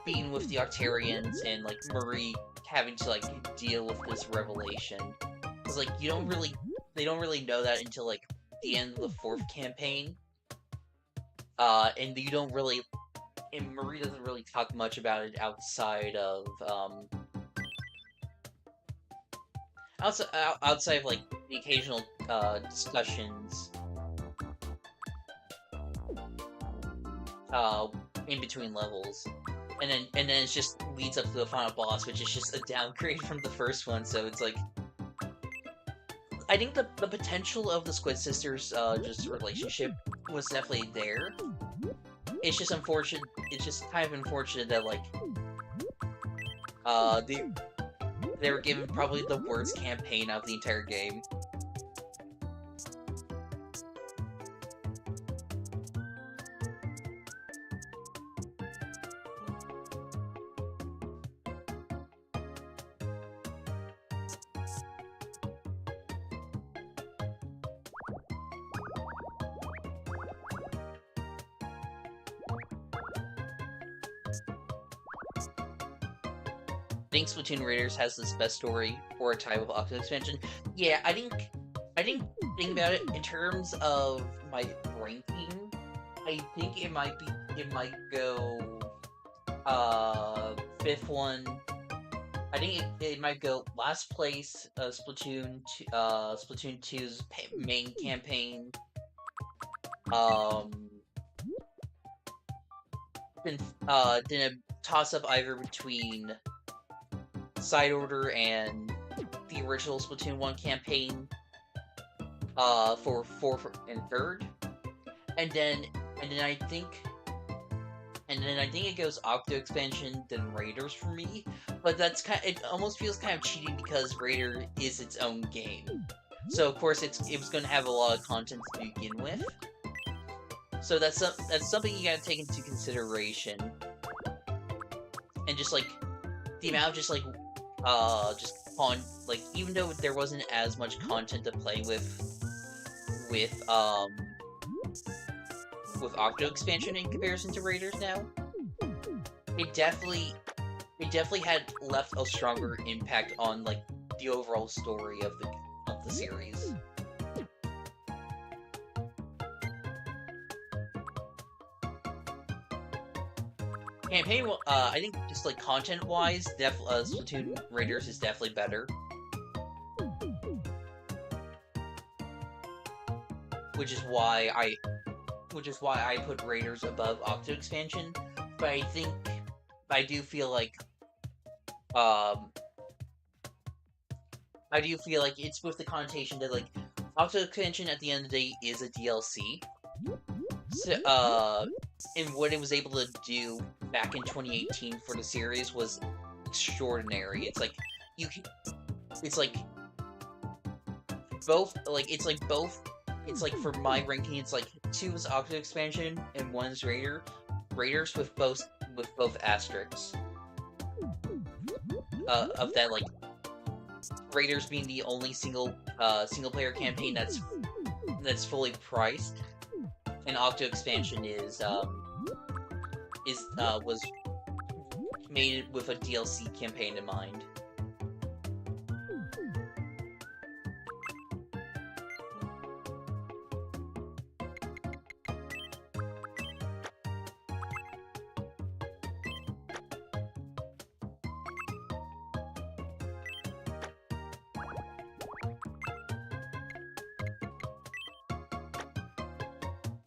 [SPEAKER 1] being with the Octarians and, like, Marie having to, like, deal with this revelation. Because, like, they don't really know that until, like, the end of the 4th campaign. And Marie doesn't really talk much about it outside of, outside of, like, the occasional, discussions, in between levels. And then it just leads up to the final boss, which is just a downgrade from the first one, so it's like... I think the potential of the Squid Sisters, just relationship was definitely there. It's just unfortunate, it's just kind of unfortunate that, like, they were given probably the worst campaign out of the entire game. I think Splatoon Raiders has this best story for a type of Octo expansion. Yeah, I didn't think about it in terms of my ranking. I think it might go 5th one. I think it might go last place, Splatoon 2's main campaign. Then a toss up either between Side Order and the original Splatoon 1 campaign for 4th and 3rd. And then I think it goes Octo Expansion, then Raiders for me. But that's it almost feels kind of cheating because Raider is its own game. So of course it was going to have a lot of content to begin with. So that's something you gotta take into consideration. And just like the amount of just even though there wasn't as much content to play with Octo Expansion in comparison to Raiders now, it definitely had left a stronger impact on like the overall story of the series. campaign, I think just like content-wise, Splatoon Raiders is definitely better. Which is why I put Raiders above Octo Expansion. But I do feel like it's with the connotation that like Octo Expansion at the end of the day is a DLC. So, and what it was able to do back in 2018 for the series was extraordinary. It's like for my ranking, it's like 2 is Octo Expansion and 1 is Raiders with both asterisks. Of that, like Raiders being the only single player campaign that's fully priced, and Octo Expansion was made with a DLC campaign in mind.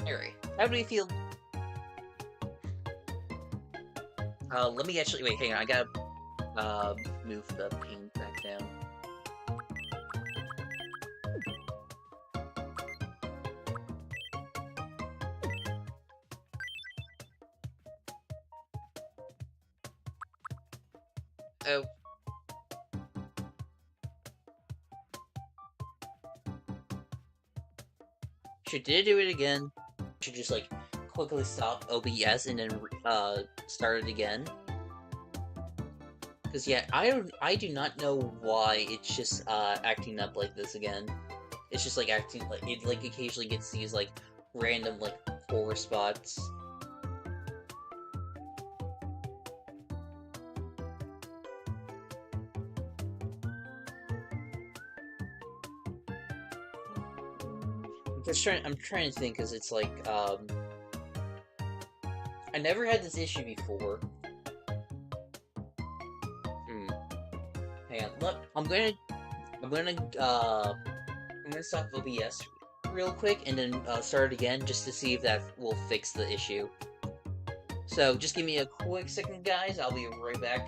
[SPEAKER 1] Alright, how do we feel? Let me actually wait. Hang on, I gotta move the ping back down. Oh. Should do it again? Should just like quickly stop OBS and then start it again. Because yeah, I do not know why it's just acting up like this again. It's just like acting like it like occasionally gets these like random like 4 spots. I'm trying to think, because it's like, I never had this issue before. Hang on, I'm gonna stop OBS real quick, and then start it again, just to see if that will fix the issue. So, just give me a quick second, guys, I'll be right back.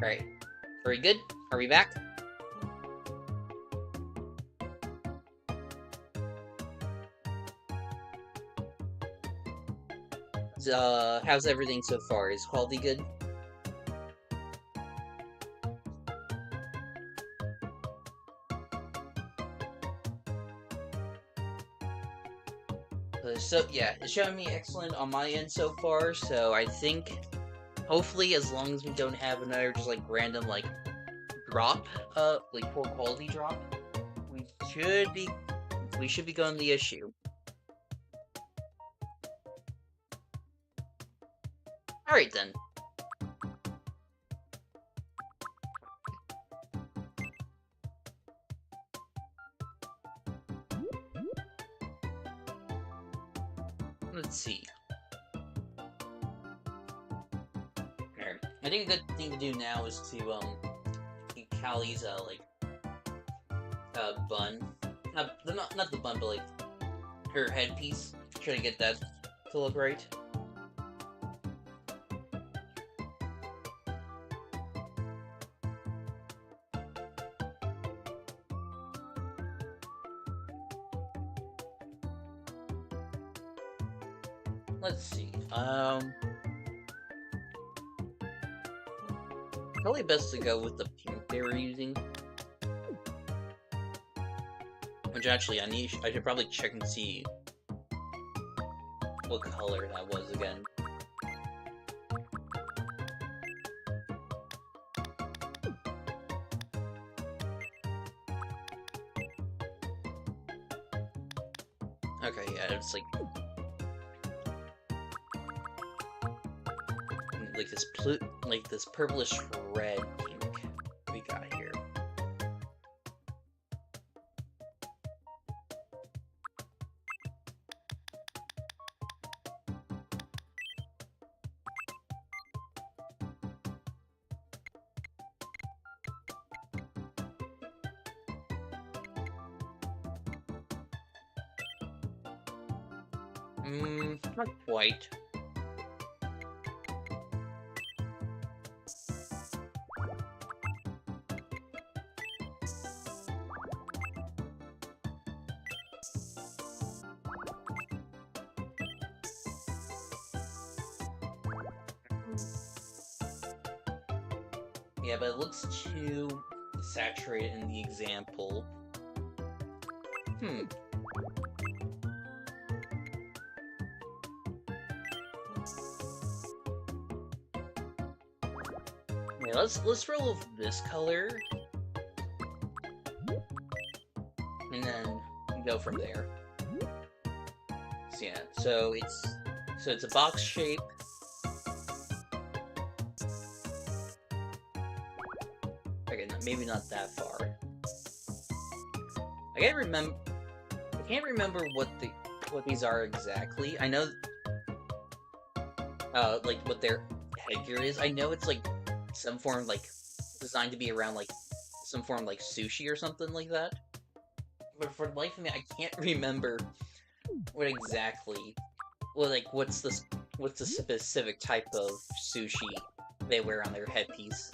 [SPEAKER 1] Alright, very good. Are we back? How's everything so far? Is quality good? So yeah, it's showing me excellent on my end so far, so I think hopefully as long as we don't have another just like random like drop, like poor quality drop, we should be going the issue. Alright then. Let's see. Alright. I think a good thing to do now is to get Callie's bun. Not the bun, but like her headpiece. Try to get that to look right. Let's see, probably best to go with the pink they were using. Which actually, I should probably check and see what color that was again. Okay, yeah, it's like this purplish red pink we got here. Not quite. Yeah, but it looks too saturated in the example. Yeah, let's roll with this color, and then go from there. So yeah, so it's a box shape. Okay, maybe not that far. I can't remember what these are exactly. I know, like what their headgear is. I know it's like some form like designed to be around like some form like sushi or something like that. But for the life of me, I can't remember what exactly. Well, like what's the specific type of sushi they wear on their headpiece.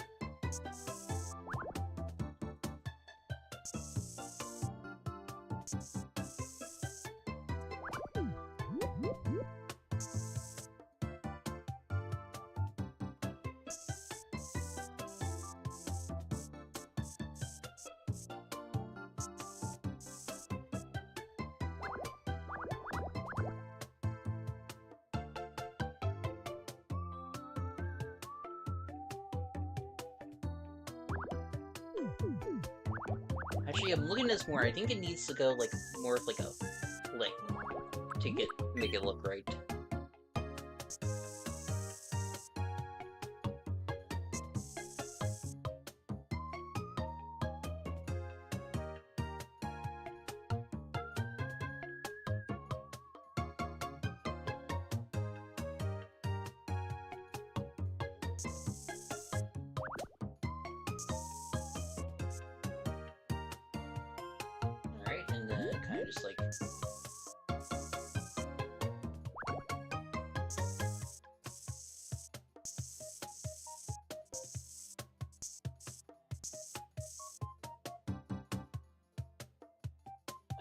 [SPEAKER 1] Actually, I'm looking at this more. I think it needs to go like more of like a flick to make it look right. Alright, and then kind of just like...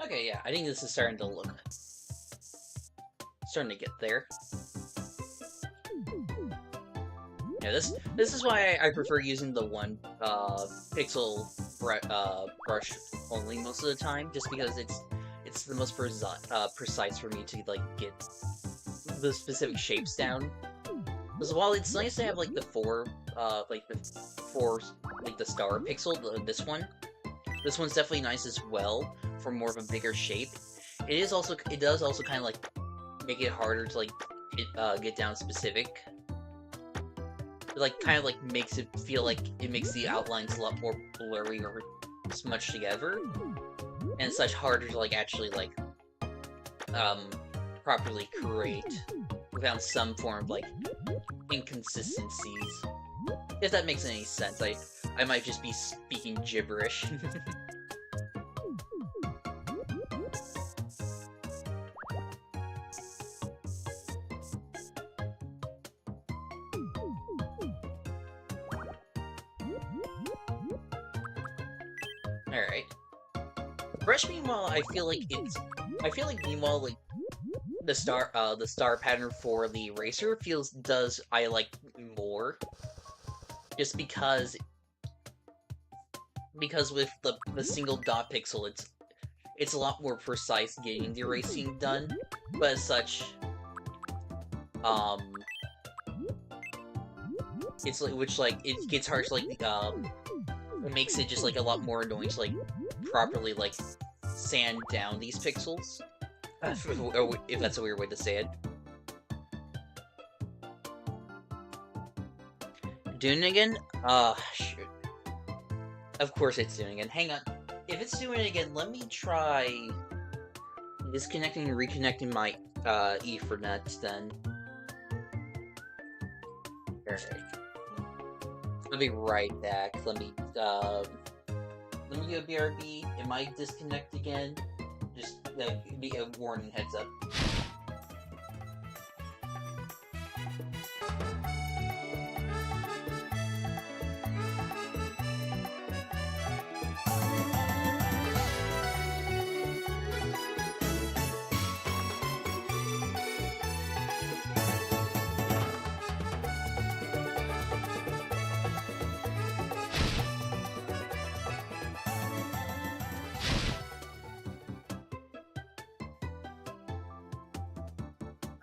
[SPEAKER 1] Okay, yeah, I think this is starting to get there. Yeah, this is why I prefer using the one pixel brush only most of the time, just because it's the most precise for me to like get the specific shapes down. Because while it's nice to have like the four the star pixel, this one's definitely nice as well for more of a bigger shape. It does also kind of like make it harder to like get down specific. It like kind of like makes it feel like it makes the outlines a lot more blurry or smudged together, and it's much harder to like actually like properly create without some form of like inconsistencies. If that makes any sense, I might just be speaking gibberish. Alright. Brush, meanwhile, I feel like meanwhile, like, the star pattern for the eraser I like more. Just because because with the single dot pixel, it's a lot more precise getting the erasing done, but as such, it's like, which, like, it gets hard to, like, it makes it just, like, a lot more annoying to, like, properly, like, sand down these pixels, if that's a weird way to say it. Doing it again? Shoot. Of course it's doing it again. Hang on. If it's doing it again, let me try disconnecting and reconnecting my Ethernet then. Alright. I'll be right back. Let me go BRB. It might disconnect again. Just be a warning heads up.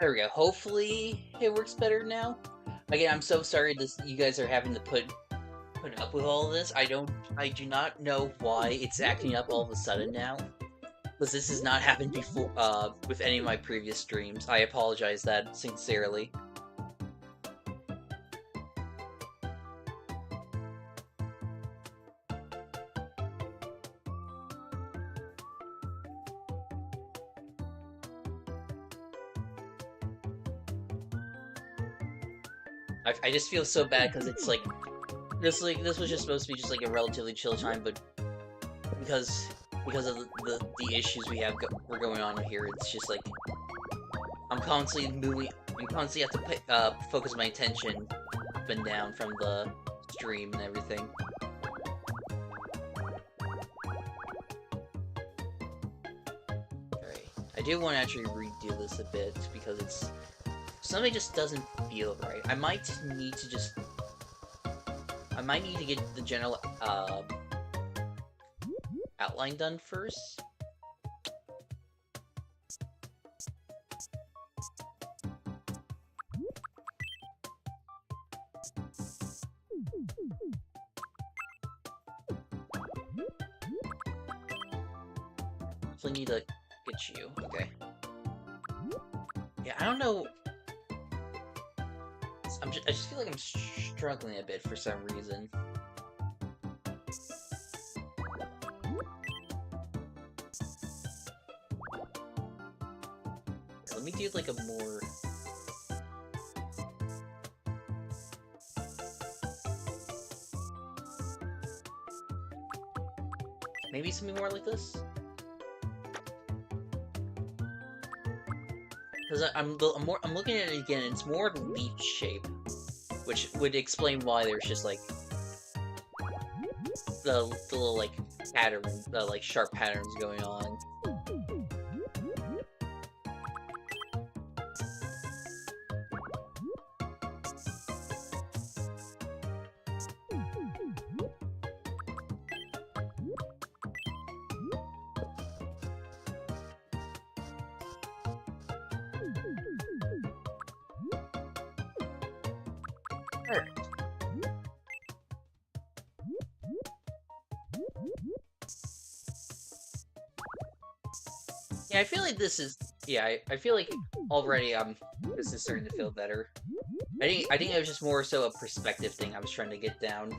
[SPEAKER 1] There we go. Hopefully it works better now. Again, I'm so sorry you guys are having to put up with all of this. I do not know why it's acting up all of a sudden now. Because this has not happened before with any of my previous streams. I apologize that sincerely. I just feel so bad because it's like this was just supposed to be just like a relatively chill time, but because of the issues we're going on here, it's just like I'm constantly moving. I constantly have to focus my attention up and down from the stream and everything. Alright, I do want to actually redo this a bit because it's. Something just doesn't feel right. I might need to get the general outline done first. So I need to get you. Okay. Yeah, I don't know. I just feel like I'm struggling a bit for some reason. Let me do like a more... Maybe something more like this? Because I'm looking at it again, it's more of a leaf shape, which would explain why there's just like the little like patterns, the like sharp patterns going on. Yeah, I feel like this is... Yeah, I feel like already this is starting to feel better. I think it was just more so a perspective thing I was trying to get down.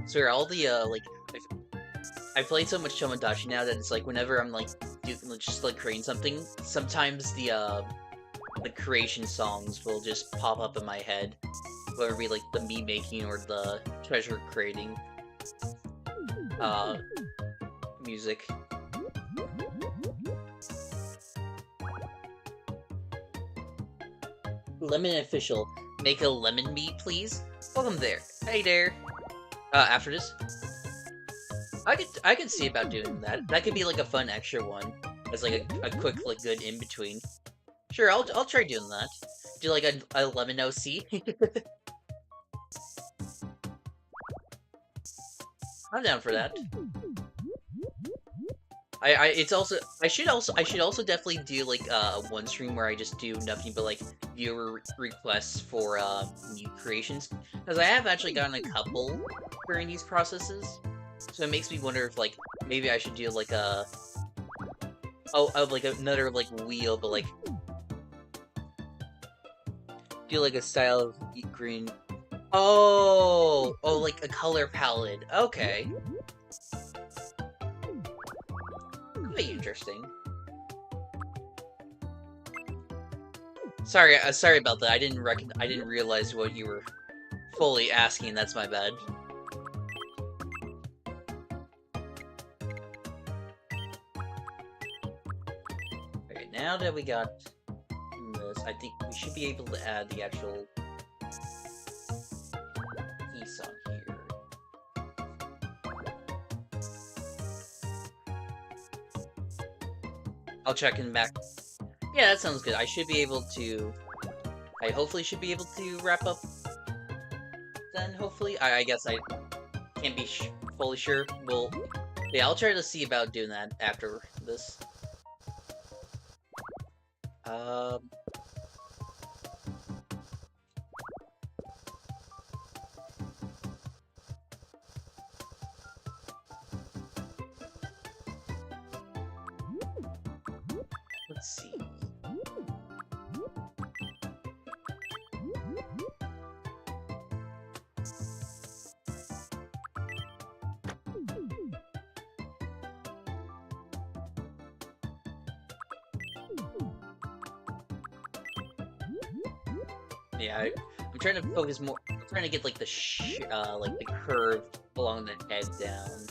[SPEAKER 1] So all the like, I played so much Tomodachi now that it's like whenever I'm like just like creating something, sometimes the creation songs will just pop up in my head, whether it be like the Mii making or the treasure creating music. Lemon official, make a lemon meat, please. Welcome there. Hey there. After this, I could see about doing that. That could be like a fun extra one, as like a quick like good in between. Sure, I'll try doing that. Do like a lemon OC. I'm down for that. I should also definitely do like one stream where I just do nothing but like viewer requests for new creations, because I have actually gotten a couple during these processes, so it makes me wonder if like maybe I should do like a like another like wheel, but like do like a style of green. Oh, like a color palette. Okay. Be interesting. Sorry about that. I didn't realize what you were fully asking. That's my bad. Okay, now that we got this, I think we should be able to add the actual piece on here. I'll check in back. Yeah, that sounds good. I hopefully should be able to wrap up then, hopefully. I guess I can't be fully sure. Well, yeah, I'll try to see about doing that after this. Let's see. Yeah, I'm trying to focus more. I'm trying to get like the like the curve along the head down.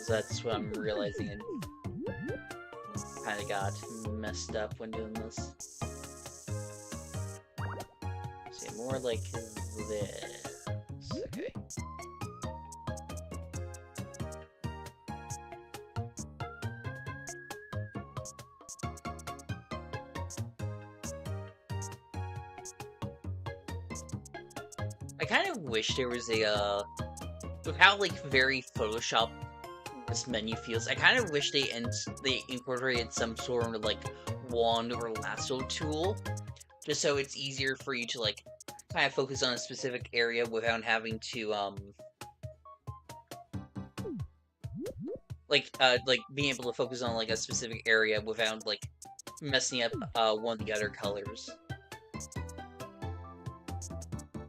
[SPEAKER 1] That's what I'm realizing and kind of got messed up when doing this. See, more like this. Okay. I kind of wish there was a with how like very Photoshop this menu feels. I kind of wish they incorporated some sort of like wand or lasso tool, just so it's easier for you to like kind of focus on a specific area without having to like being able to focus on like a specific area without like messing up one of the other colors.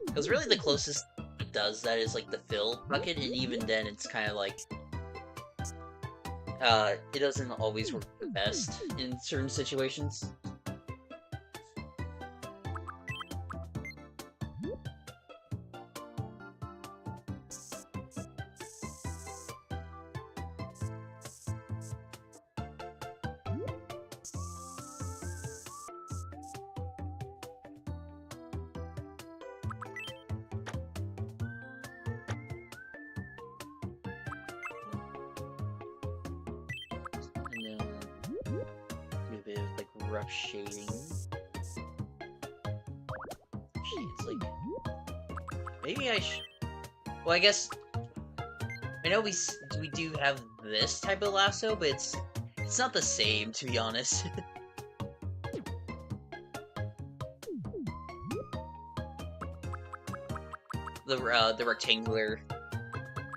[SPEAKER 1] Because really the closest it does that is like the fill bucket, and even then it's kind of like it doesn't always work the best in certain situations. Rough shading. It's like maybe I should. Well, I guess I know we do have this type of lasso, but it's not the same, to be honest. The rectangular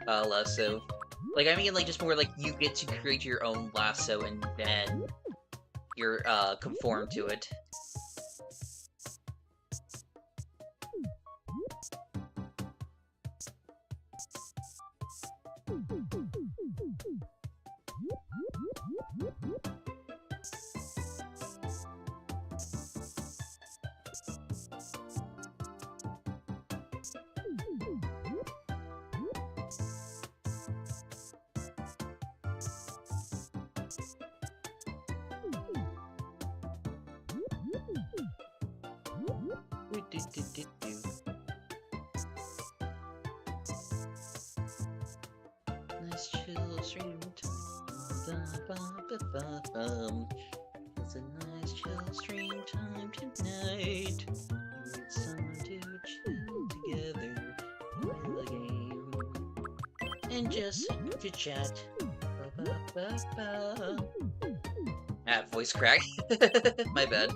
[SPEAKER 1] lasso. Like I mean, like just more like you get to create your own lasso and then you're conform to it. Nice chill stream time. It's a nice chill stream time tonight. It's time to chill together with a game and just to chat. Ah, voice crack. My bad.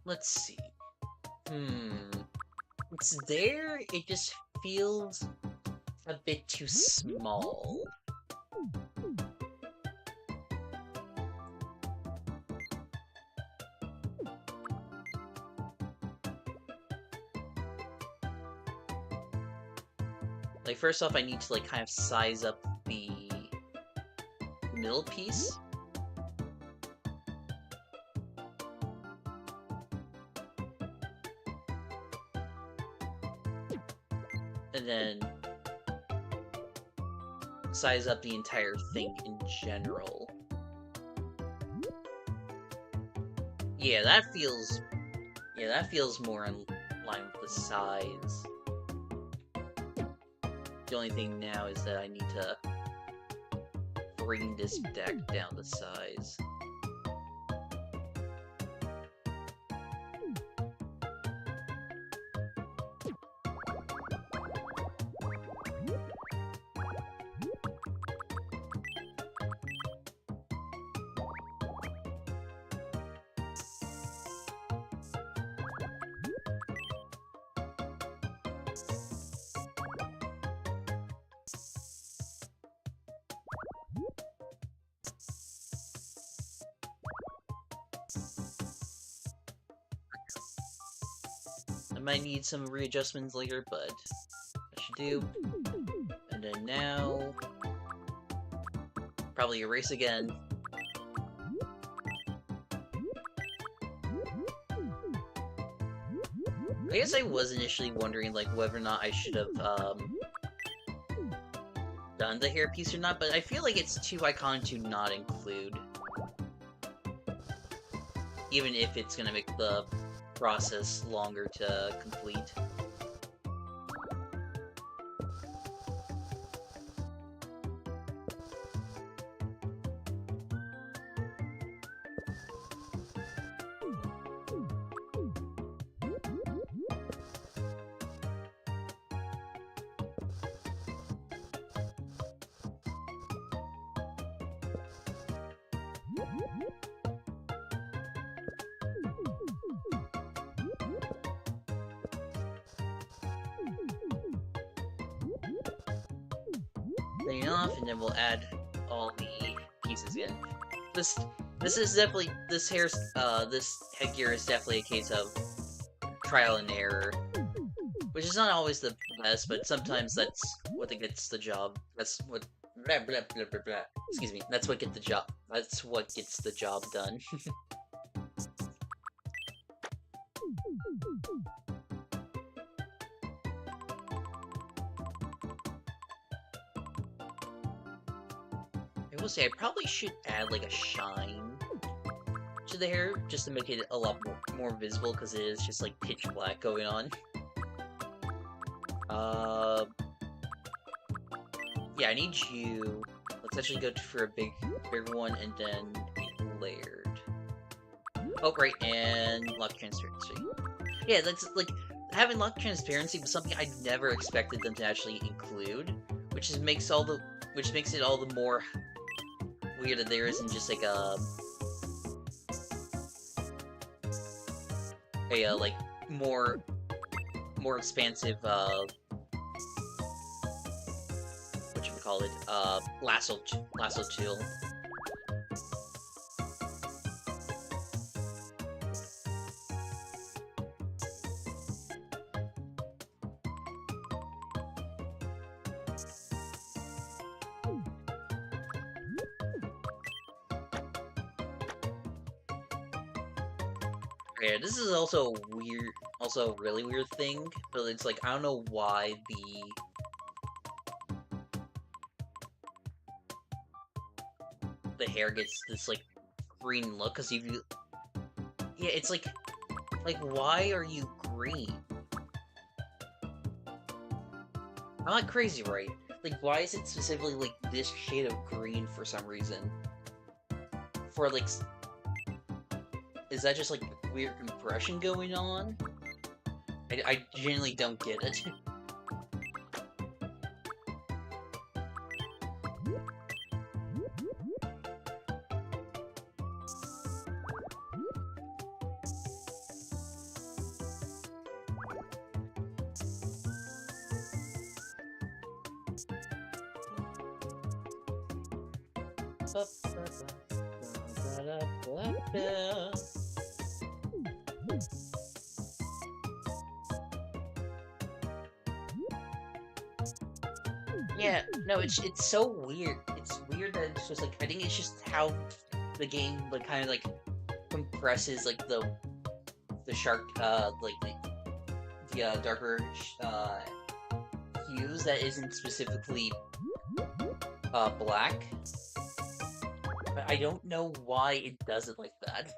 [SPEAKER 1] Let's see. It's there, it just feels a bit too small. Like, first off, I need to, like, kind of size up the middle piece. And then size up the entire thing in general. Yeah, that feels more in line with the size. The only thing now is that I need to bring this deck down to size. I might need some readjustments later, but I should do. And then now, probably erase again. I guess I was initially wondering, like, whether or not I should have, done the hairpiece or not, but I feel like it's too iconic to not include. Even if it's gonna make the process longer to complete. Clean off, and then we'll add all the pieces in. This headgear is definitely a case of trial and error, which is not always the best, but sometimes that's what gets the job. That's what blah, blah, blah, blah, blah. Excuse me. That's what gets the job. That's what gets the job done. I will say I probably should add like a shine to the hair just to make it a lot more visible, because it is just like pitch black going on. Yeah, I need you. Let's actually go for a bigger one and then layered. Oh, right, and lock transparency. Yeah, that's like having lock transparency was something I never expected them to actually include, which makes it all the more weird that there isn't just like a like more expansive call it, lasso chill. Yeah, this is also weird, also a really weird thing, but it's like, I don't know why the hair gets this, like, green look, because you... Yeah, it's like, why are you green? I'm not crazy, right? Like, why is it specifically, like, this shade of green for some reason? For, like... Is that just, like, weird compression going on? I genuinely don't get it. Yeah, no, it's so weird. It's weird that it's just like, I think it's just how the game like kind of like compresses like the shark like the darker hues that isn't specifically black. But I don't know why it does it like that.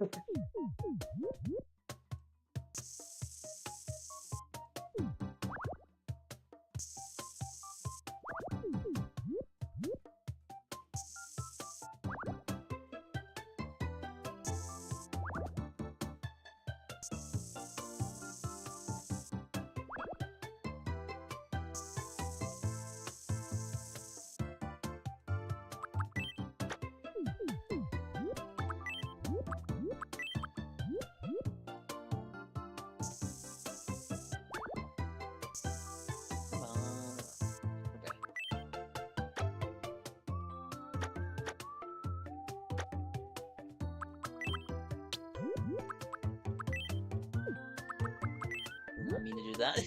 [SPEAKER 1] I mean to do that.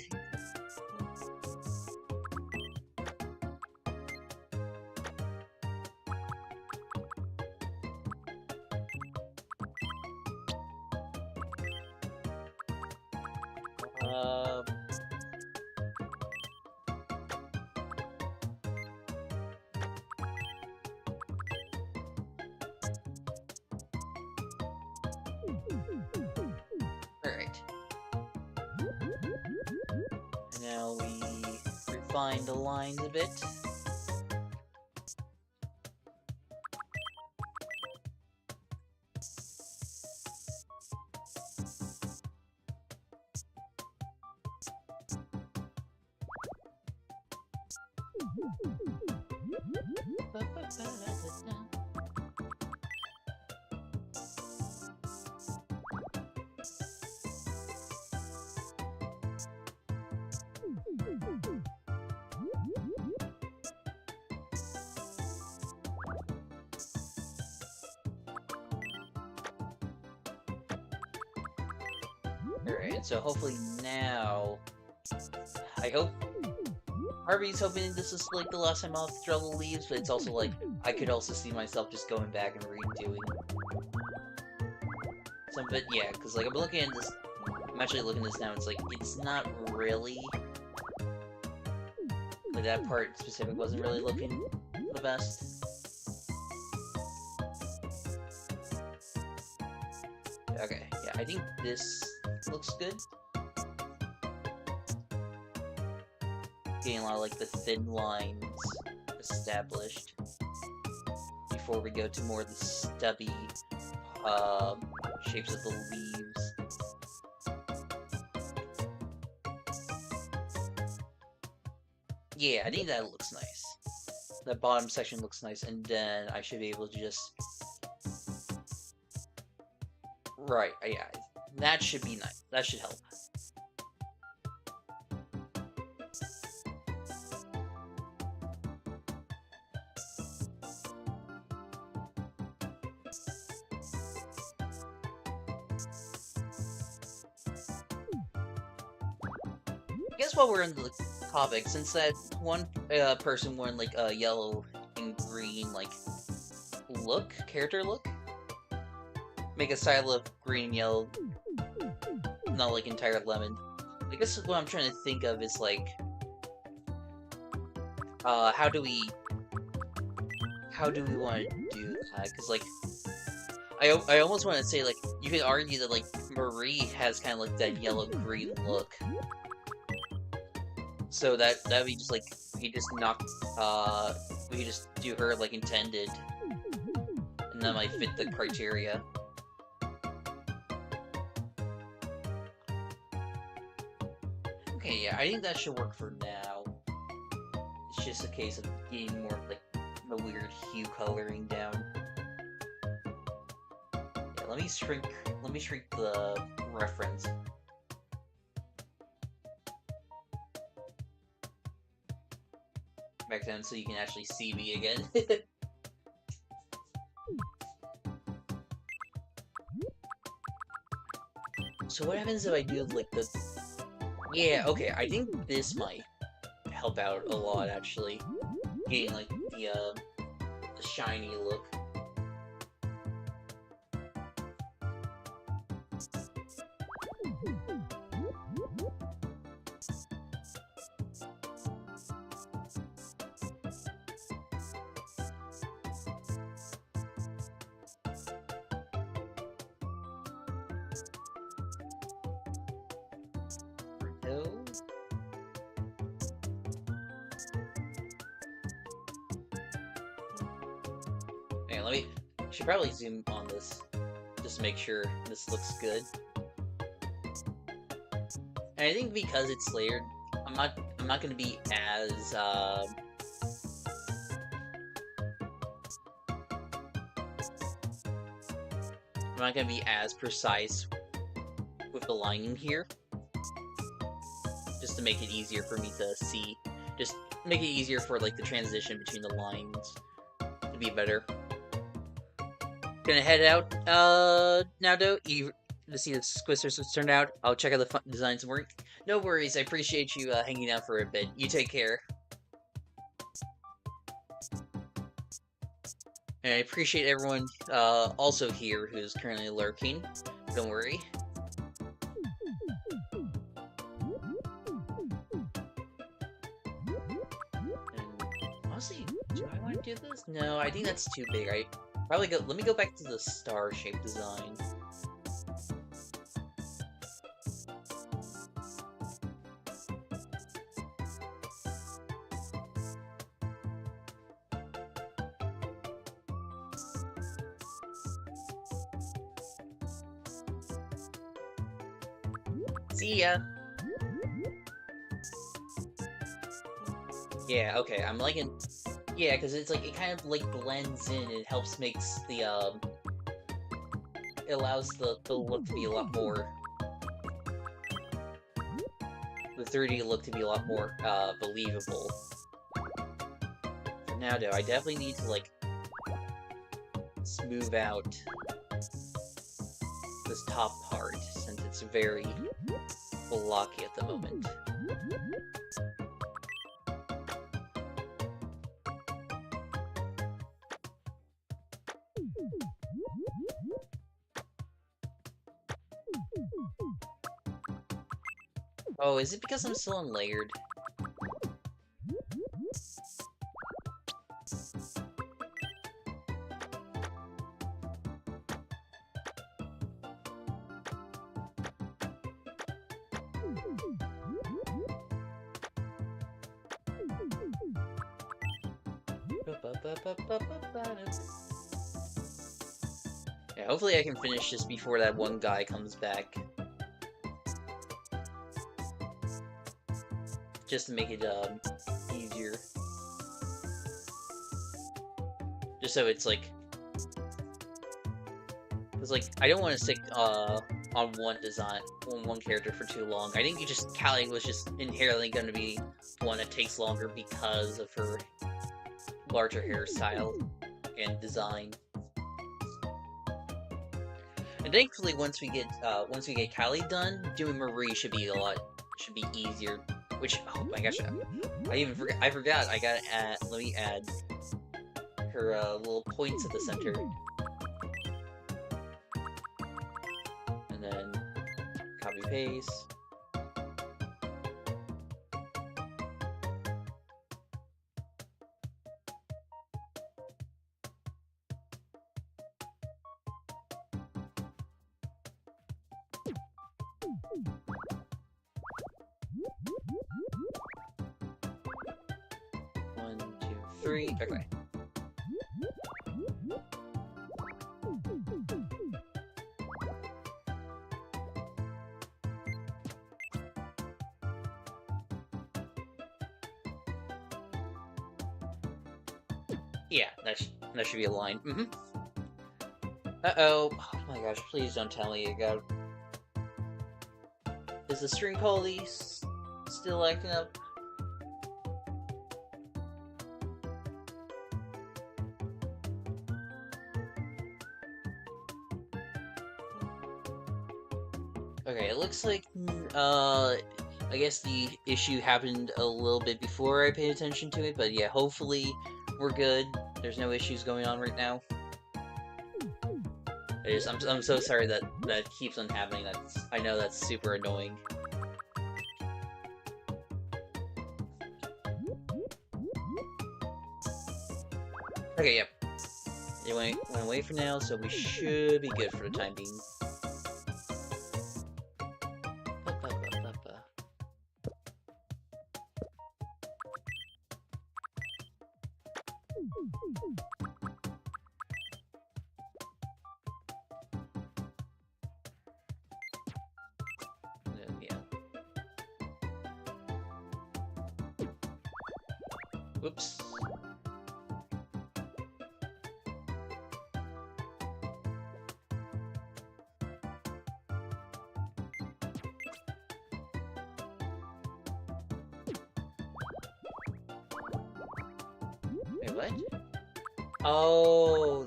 [SPEAKER 1] Alright. Now we refine the lines a bit. Alright, so hopefully now... I hope... Harvey's hoping this is like the last time off Trouble leaves, but it's also like, I could also see myself just going back and redoing some of it, yeah, because like I'm looking at this... I'm actually looking at this now, it's like, it's not really... Like that part specific wasn't really looking the best. Okay, yeah, I think this looks good. Getting a lot of like the thin lines established before we go to more of the stubby shapes of the leaves. Yeah, I think that looks nice. That bottom section looks nice, and then I should be able to just... Right, yeah, that should be nice. That should help. I guess while we're in the topic, since that one person wearing like a yellow and green like character look, make a style of green and yellow, not like entire lemon. I guess what I'm trying to think of is like, how do we want to do that? Because like, I almost want to say like, you could argue that like Marie has kind of like that yellow green look. So that'd be just like, we could just do her like intended, and that might fit the criteria. Okay, yeah, I think that should work for now. It's just a case of getting more like the weird hue coloring down. Yeah, let me shrink the reference. Back down so you can actually see me again. So what happens if I do like the... Yeah, okay, I think this might help out a lot actually. Getting like the shiny look. Should probably zoom on this just to make sure this looks good. And I think because it's layered, I'm not gonna be as I'm not gonna be as precise with the lining here. Just to make it easier for me to see. Just make it easier for like the transition between the lines to be better. Gonna head out now though, to see the Squisters turned out. I'll check out the fun designs and work. No worries, I appreciate you hanging out for a bit. You take care. And I appreciate everyone also here who's currently lurking. Don't worry. And honestly, do I want to do this? No, I think that's too big. Let me go back to the star-shaped design. See ya! Yeah, okay, I'm liking... Yeah, because it's like, it kind of like blends in, it helps makes the, it allows the look to be a lot more, the 3D look to be a lot more, believable. For now though, I definitely need to like, smooth out this top part, since it's very blocky at the moment. Oh, is it because I'm still unlayered? Yeah, hopefully I can finish this before that one guy comes back. Just to make it easier. Just so it's like, because like I don't want to stick on one design, on one character for too long. I think Callie was just inherently going to be one that takes longer because of her larger hairstyle and design. And thankfully, once we get Callie done, doing Marie should be easier Which, oh my gosh, I forgot. I gotta add. Let me add her little points at the center, and then copy paste. One, two, three. Okay. Yeah, that should be a line. Uh-oh. Oh my gosh, please don't tell me you got... Is the string quality still acting up? Okay, it looks like, I guess the issue happened a little bit before I paid attention to it, but yeah, hopefully we're good. There's no issues going on right now. I'm so sorry that keeps on happening. I know that's super annoying. Okay, yep. It went away for now, so we should be good for the time being. Yeah. Whoops. Wait, what? Oh,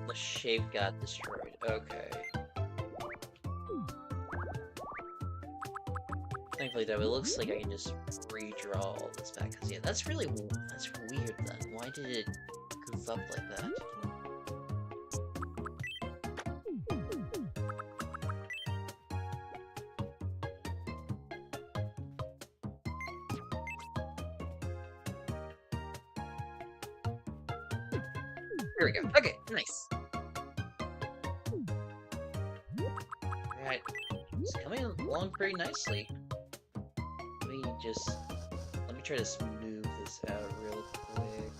[SPEAKER 1] the shape got destroyed. Okay. Thankfully, though, it looks like I can just redraw all this back. Cause yeah, that's weird. Then why did it goof up like that? Here we go. Okay, nice. Alright, it's coming along pretty nicely. Let me try to smooth this out real quick.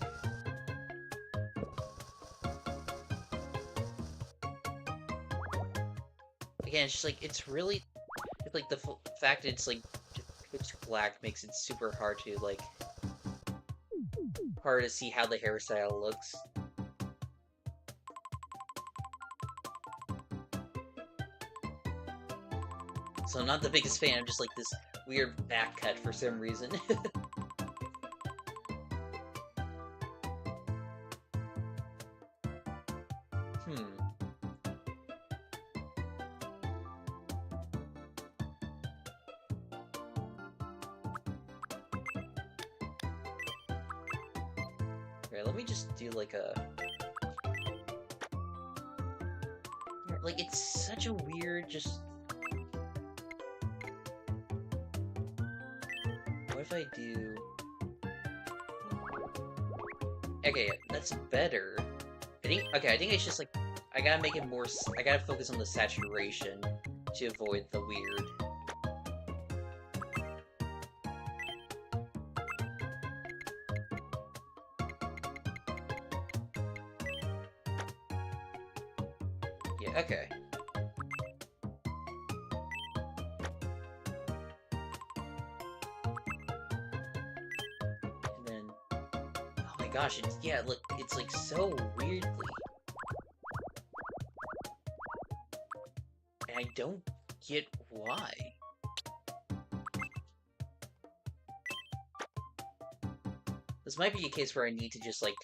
[SPEAKER 1] Again, it's just like, it's like the fact it's like pitch black makes it super hard to see how the hairstyle looks. So I'm not the biggest fan of just like this weird back cut for some reason. Okay, let me just do like a... Like, it's such a weird, just... What if I do... Okay, yeah, that's better. I think it's just like, I gotta make it more, I gotta focus on the saturation to avoid the weird. Yeah, okay. And then, oh my gosh, yeah, look, it's like so weirdly. And I don't get why. This might be a case where I need to just, like,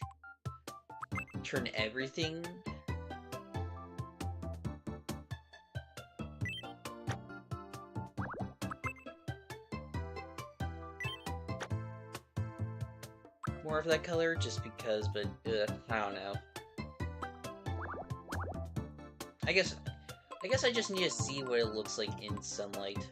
[SPEAKER 1] turn everything. more of that color, just because, but I don't know. I guess I just need to see what it looks like in sunlight.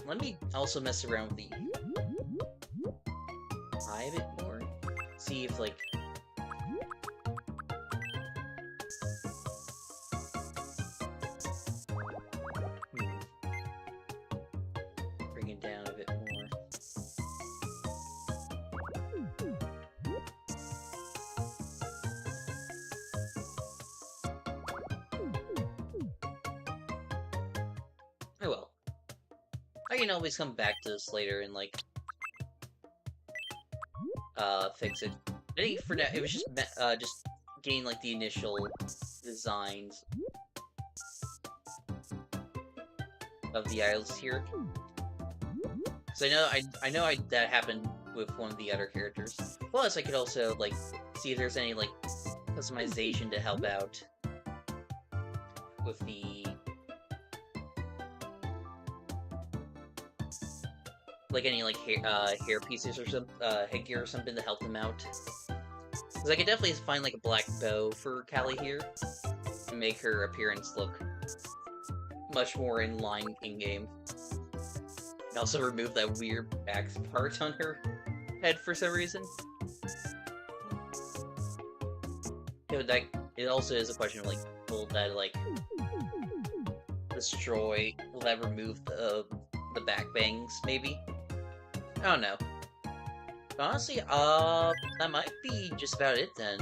[SPEAKER 1] Let me also mess around with the eye a bit more. See if, like... Bring it down a bit more. Oh well. I can always come back to this later and, like, fix it. I think for now, it was just getting, like, the initial designs of the idols here. So I know that happened with one of the other characters. Plus, I could also, like, see if there's any, like, customization to help out with the... like any like hair pieces or some headgear or something to help them out. Because I could definitely find like a black bow for Callie here to make her appearance look much more in line in game. And also remove that weird back part on her head for some reason. You know, it also is a question of like, will that like destroy? Will that remove the back bangs maybe? I don't know. But honestly, that might be just about it then.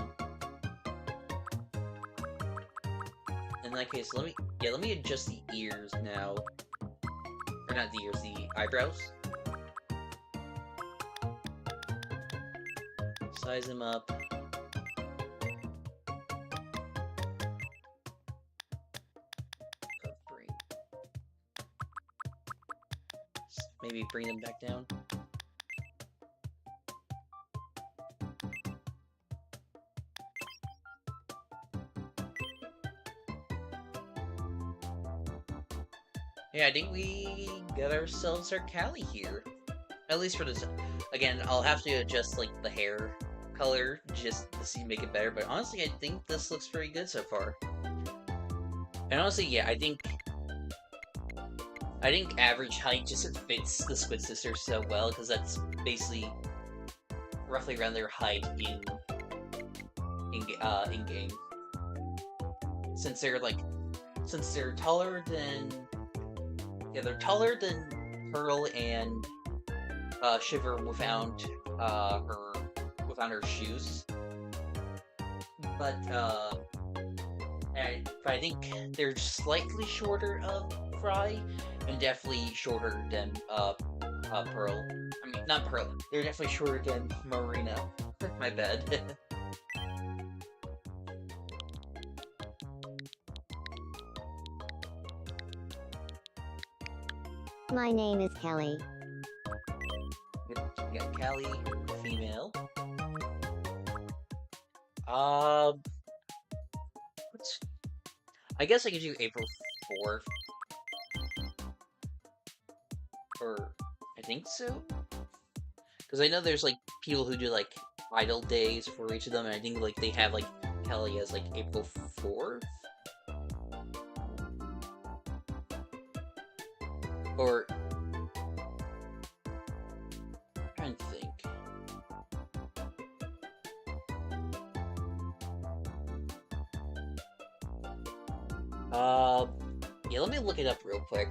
[SPEAKER 1] In that case, let me adjust the ears now. Or not the ears, the eyebrows. Size them up. Maybe bring them back down. Yeah, I think we got ourselves our Callie here. At least for this. Again, I'll have to adjust like the hair color just to see make it better. But honestly, I think this looks pretty good so far. And honestly, yeah, I think average height just fits the Squid Sisters so well because that's basically roughly around their height in game. Since they're taller than. Yeah, they're taller than Pearl and Shiver without her shoes. But I think they're slightly shorter of Fry and definitely shorter than Pearl. I mean, not Pearl. They're definitely shorter than Marina. My bad.
[SPEAKER 4] My name is Kelly.
[SPEAKER 1] We got Callie, female. I guess I could do April 4th. Or, I think so? Because I know there's, like, people who do, like, idol days for each of them, and I think, like, they have, like, Kelly as, like, April 4th? Or... I'm trying to think. Yeah, let me look it up real quick.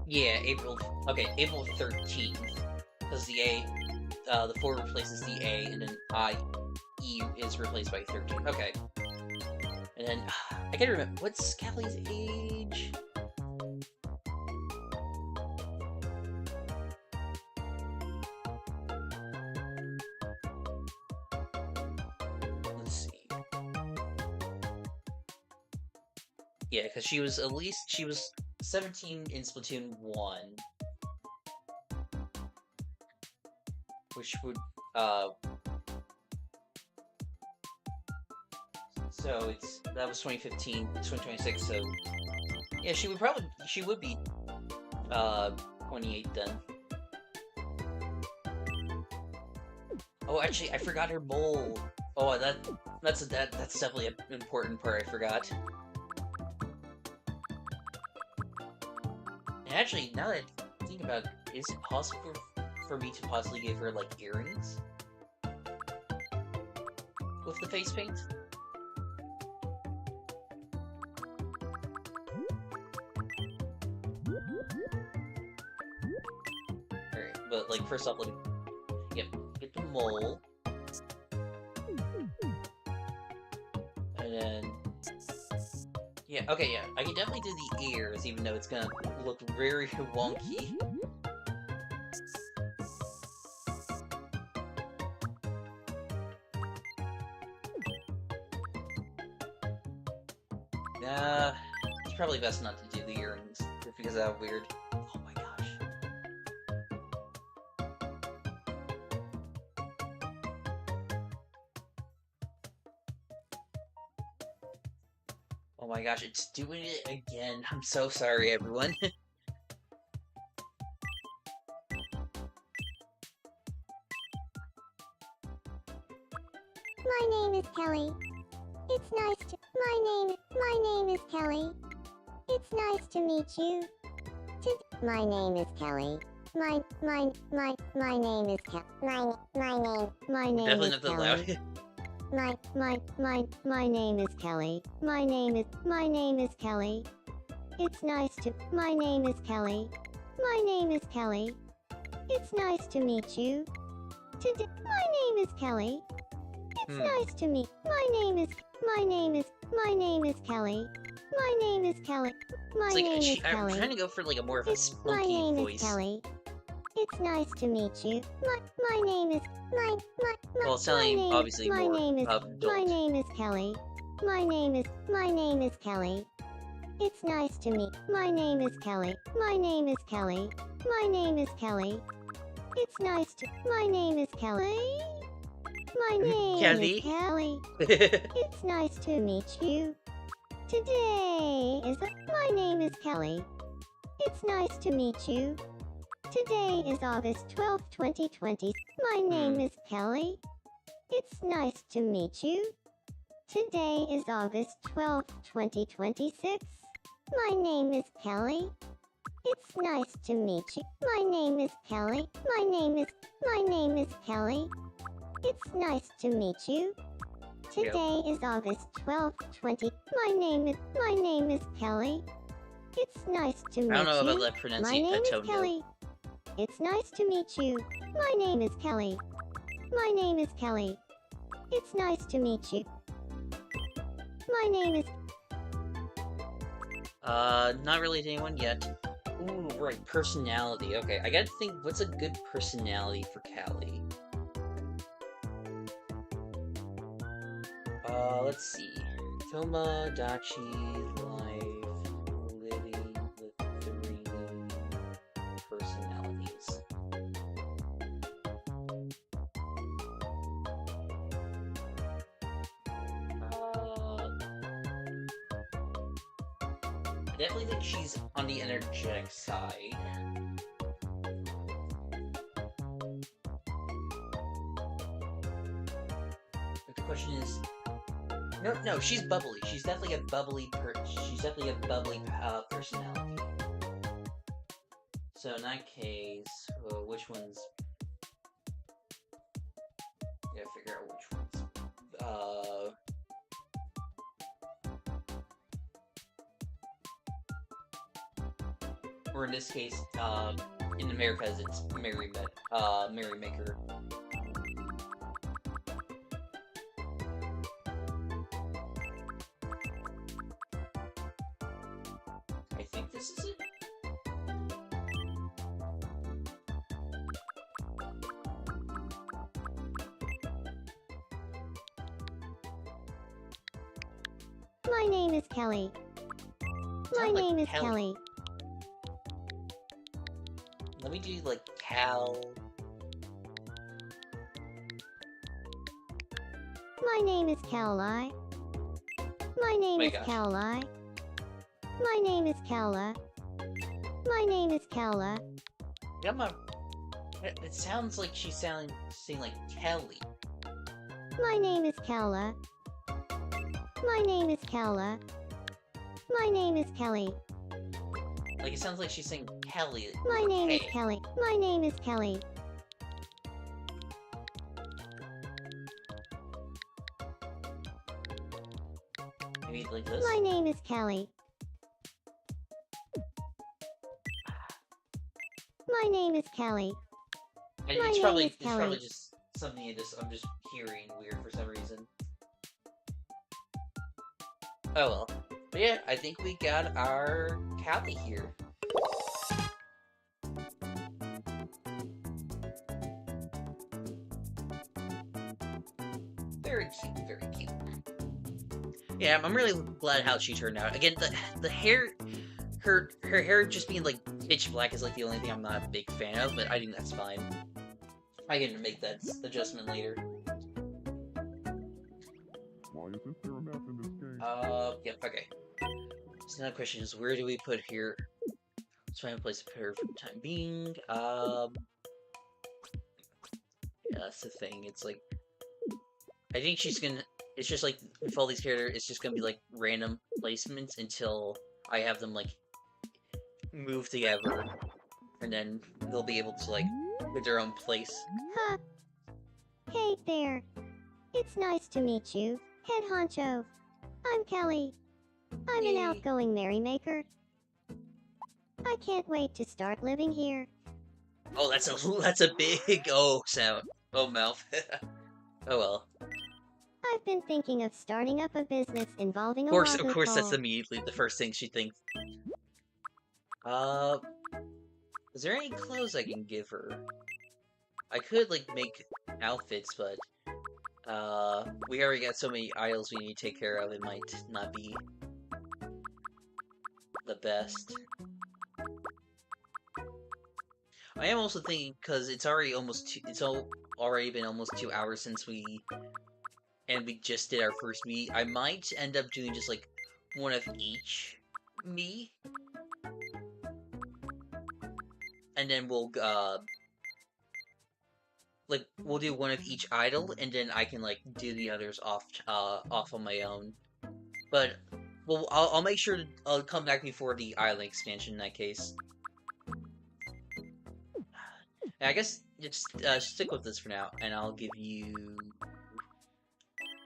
[SPEAKER 1] Yeah, April 13th, because the the 4 replaces the A, and then E is replaced by 13. Okay. And then, I gotta remember, what's Callie's age? Let's see. Yeah, because she was 17 in Splatoon 1. Which would, so that was 2015, 2026, so, yeah, she would be, 28 then. Oh, actually, I forgot her mole. Oh, that's definitely an important part I forgot. And actually, now that I think about it, is it possible for me to possibly give her, like, earrings? With the face paint? Alright, but, like, first off, get the mole. And then... Yeah, okay, yeah, I can definitely do the ears, even though it's gonna look very wonky. It's probably best not to do the earrings, just because that's weird. Oh my gosh. Oh my gosh, it's doing it again. I'm so sorry, everyone.
[SPEAKER 4] My name is Kelly. It's nice to... My name is Kelly. It's nice to meet you. My name is Kelly. My name is Kelly. My name
[SPEAKER 1] Definitely
[SPEAKER 4] is
[SPEAKER 1] not that
[SPEAKER 4] Kelly.
[SPEAKER 1] loud.
[SPEAKER 4] My name is Kelly. My name is Kelly. It's nice to... My name is Kelly. My name is Kelly. It's nice to meet you. My name is Kelly. It's nice to meet... My name is Kelly. My name is Kelly. My name is
[SPEAKER 1] I'm
[SPEAKER 4] Kelly.
[SPEAKER 1] trying to go for, like, a more of a
[SPEAKER 4] My
[SPEAKER 1] spunky
[SPEAKER 4] name
[SPEAKER 1] voice.
[SPEAKER 4] is Kelly. It's nice to meet you. My name is...
[SPEAKER 1] Well, it's sounding
[SPEAKER 4] my name,
[SPEAKER 1] obviously
[SPEAKER 4] my
[SPEAKER 1] more
[SPEAKER 4] name is...
[SPEAKER 1] adult.
[SPEAKER 4] My name is Kelly. My name is Kelly. It's nice to meet... My name is Kelly. My name is Kelly. My name is Kelly. It's nice to... My name is Kelly. My name
[SPEAKER 1] Kelly?
[SPEAKER 4] is Kelly. It's nice to meet you. Today is... My name is Kelly. It's nice to meet you. Today is August 12th, 2020. My name is Kelly. It's nice to meet you. Today is August 12th, 2026. My name is Kelly. It's nice to meet you. My name is Kelly. My name is Kelly. It's nice to meet you. Today is August 12th, 20. My name is Kelly. It's nice to meet you.
[SPEAKER 1] I don't know about that
[SPEAKER 4] My
[SPEAKER 1] pronunciation.
[SPEAKER 4] name is Kelly. It's nice to meet you. My name is Kelly. My name is Kelly. It's nice to meet you. My name is...
[SPEAKER 1] Not really to anyone yet. Ooh, right, personality. Okay, I gotta think, what's a good personality for Callie? Let's see. Tomodachi life, living with 3 personalities. I definitely think she's on the energetic side. But the question is, no, she's bubbly. She's definitely a bubbly personality. So in that case, which ones? Gotta figure out which ones. Or in this case, in America, it's Merrymaker. This is it.
[SPEAKER 4] My name is Kelly. My
[SPEAKER 1] Sound like
[SPEAKER 4] name is
[SPEAKER 1] Kelly.
[SPEAKER 4] Kelly.
[SPEAKER 1] Let me do like Cal.
[SPEAKER 4] My name is Cowlie. My name
[SPEAKER 1] my
[SPEAKER 4] is
[SPEAKER 1] gosh.
[SPEAKER 4] Cowlie. My name is Cowla. My name is Cowla.
[SPEAKER 1] Yeah, it sounds like she's saying like Kelly.
[SPEAKER 4] My name is Cowla. My name is Cowla. My name is Kelly.
[SPEAKER 1] Like it sounds like she's saying Kelly.
[SPEAKER 4] My
[SPEAKER 1] with a
[SPEAKER 4] name is
[SPEAKER 1] K.
[SPEAKER 4] Kelly. My name is Kelly.
[SPEAKER 1] Maybe like this.
[SPEAKER 4] My name is Kelly. My name is Kelly.
[SPEAKER 1] And
[SPEAKER 4] my
[SPEAKER 1] it's
[SPEAKER 4] name
[SPEAKER 1] probably
[SPEAKER 4] is
[SPEAKER 1] it's probably
[SPEAKER 4] Kelly.
[SPEAKER 1] just something I'm just hearing weird for some reason. Oh well. But yeah, I think we got our Callie here. Very cute, very cute. Yeah, I'm really glad how she turned out. Again, the hair, her hair just being like pitch black is like the only thing I'm not a big fan of, but I think that's fine. I can make that adjustment later.
[SPEAKER 2] Why isn't there a map in this game?
[SPEAKER 1] Yep, okay. So now the question is, where do we put here? Let's find a place to put her for the time being. Yeah, that's the thing. It's like, I think she's gonna. It's just like with all these characters, it's just gonna be like random placements until I have them like move together, and then they'll be able to like get their own place.
[SPEAKER 4] Huh. Hey there. It's nice to meet you, Head Honcho. I'm Kelly. I'm an
[SPEAKER 1] Yay.
[SPEAKER 4] outgoing merrymaker. I can't wait to start living here.
[SPEAKER 1] Oh, that's a big oh sound. Oh mouth. Oh well.
[SPEAKER 4] I've been thinking of starting up a business involving a
[SPEAKER 1] Of
[SPEAKER 4] water
[SPEAKER 1] course, that's
[SPEAKER 4] pole.
[SPEAKER 1] immediately the first thing she thinks. Is there any clothes I can give her? I could, like, make outfits, but, we already got so many idols we need to take care of, it might not be the best. I am also thinking, because it's already already been almost 2 hours since we just did our first Mii, I might end up doing just, like, one of each Mii. And then we'll do one of each idol, and then I can, like, do the others off on my own. But, well, I'll make sure I'll come back before the island expansion in that case. And I guess just stick with this for now, and I'll give you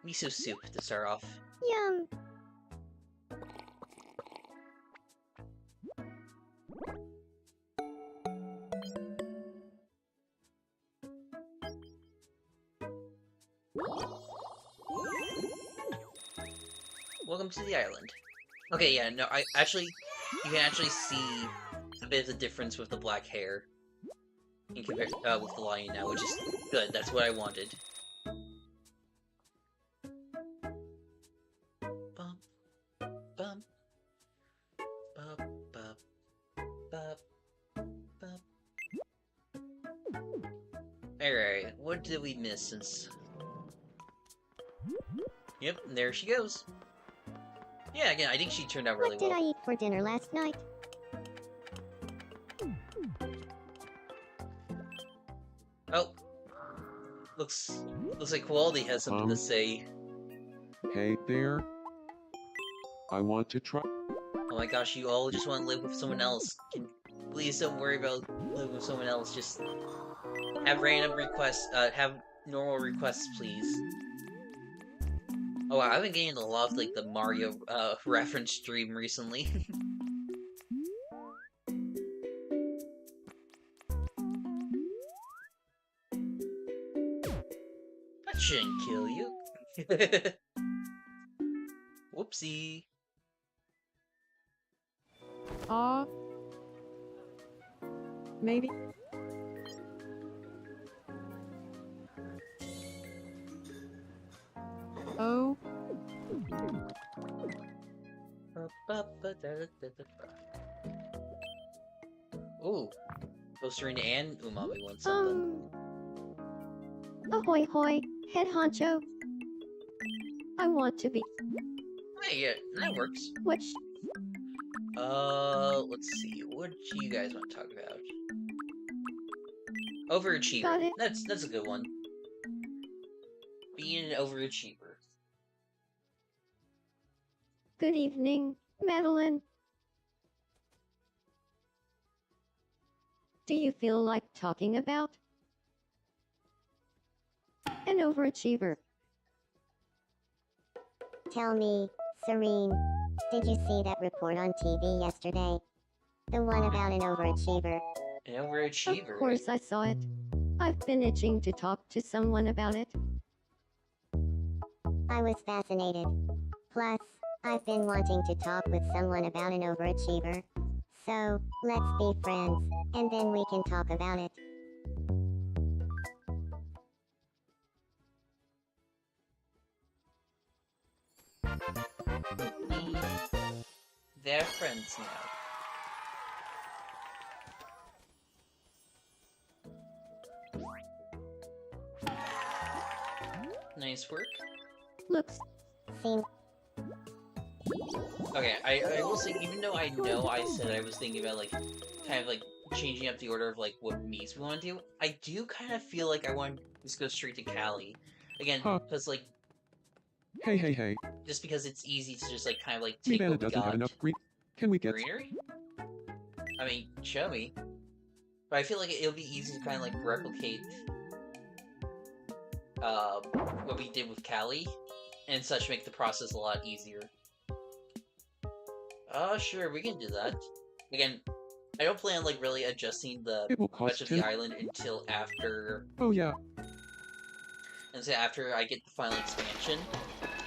[SPEAKER 1] miso soup to start off.
[SPEAKER 4] Yum.
[SPEAKER 1] Welcome to the island. Okay, yeah, no, you can actually see a bit of the difference with the black hair in with the lion now, which is good. That's what I wanted. Bum, bum, bum, bum, bum, bum. Alright, what did we miss since... Yep, there she goes. Yeah, again, I think she turned out really
[SPEAKER 4] What did
[SPEAKER 1] well.
[SPEAKER 4] I eat for dinner last night?
[SPEAKER 1] Oh. Looks like Quality has something to say.
[SPEAKER 2] Hey there. I want to try.
[SPEAKER 1] Oh my gosh, you all just want to live with someone else. Please don't worry about living with someone else, just have random requests, have normal requests, please. Oh wow, I've been getting a lot of, like, the Mario, reference stream recently. That shouldn't kill you. Whoopsie.
[SPEAKER 3] Maybe? Oh,
[SPEAKER 1] Ooh, both Serena and Umami want something.
[SPEAKER 5] Ahoy hoy, head honcho. I want to be.
[SPEAKER 1] Hey, yeah, that works.
[SPEAKER 5] Which?
[SPEAKER 1] Let's see. What do you guys want to talk about? Overachiever.
[SPEAKER 5] Got it.
[SPEAKER 1] That's a good one. Being an overachiever.
[SPEAKER 5] Good evening, Madeline. Do you feel like talking about an overachiever?
[SPEAKER 4] Tell me, Serene, did you see that report on TV yesterday? The one about an overachiever.
[SPEAKER 1] An overachiever.
[SPEAKER 5] Of course I saw it. I've been itching to talk to someone about it.
[SPEAKER 4] I was fascinated. Plus, I've been wanting to talk with someone about an overachiever. So, let's be friends, and then we can talk about it.
[SPEAKER 1] They're friends now. Nice work.
[SPEAKER 5] Looks
[SPEAKER 4] Seems
[SPEAKER 1] Okay, I will say, even though I know I said I was thinking about, like, kind of, like, changing up the order of, like, what Miis we want to do, I do kind of feel like I want to just go straight to Callie. Again,
[SPEAKER 2] Huh.
[SPEAKER 1] because, like,
[SPEAKER 2] Hey.
[SPEAKER 1] just because it's easy to just, like, kind of, like, take
[SPEAKER 2] Miivana
[SPEAKER 1] what we
[SPEAKER 2] doesn't have
[SPEAKER 1] got.
[SPEAKER 2] enough green. Can we get...
[SPEAKER 1] Greenery? I mean, show me. But I feel like it'll be easy to kind of, like, replicate, what we did with Callie, and such make the process a lot easier. Sure, we can do that. Again, I don't plan on, like, really adjusting the
[SPEAKER 2] It will
[SPEAKER 1] much
[SPEAKER 2] cost
[SPEAKER 1] of
[SPEAKER 2] 10...
[SPEAKER 1] the island until after...
[SPEAKER 2] Oh yeah.
[SPEAKER 1] Until after I get the final expansion.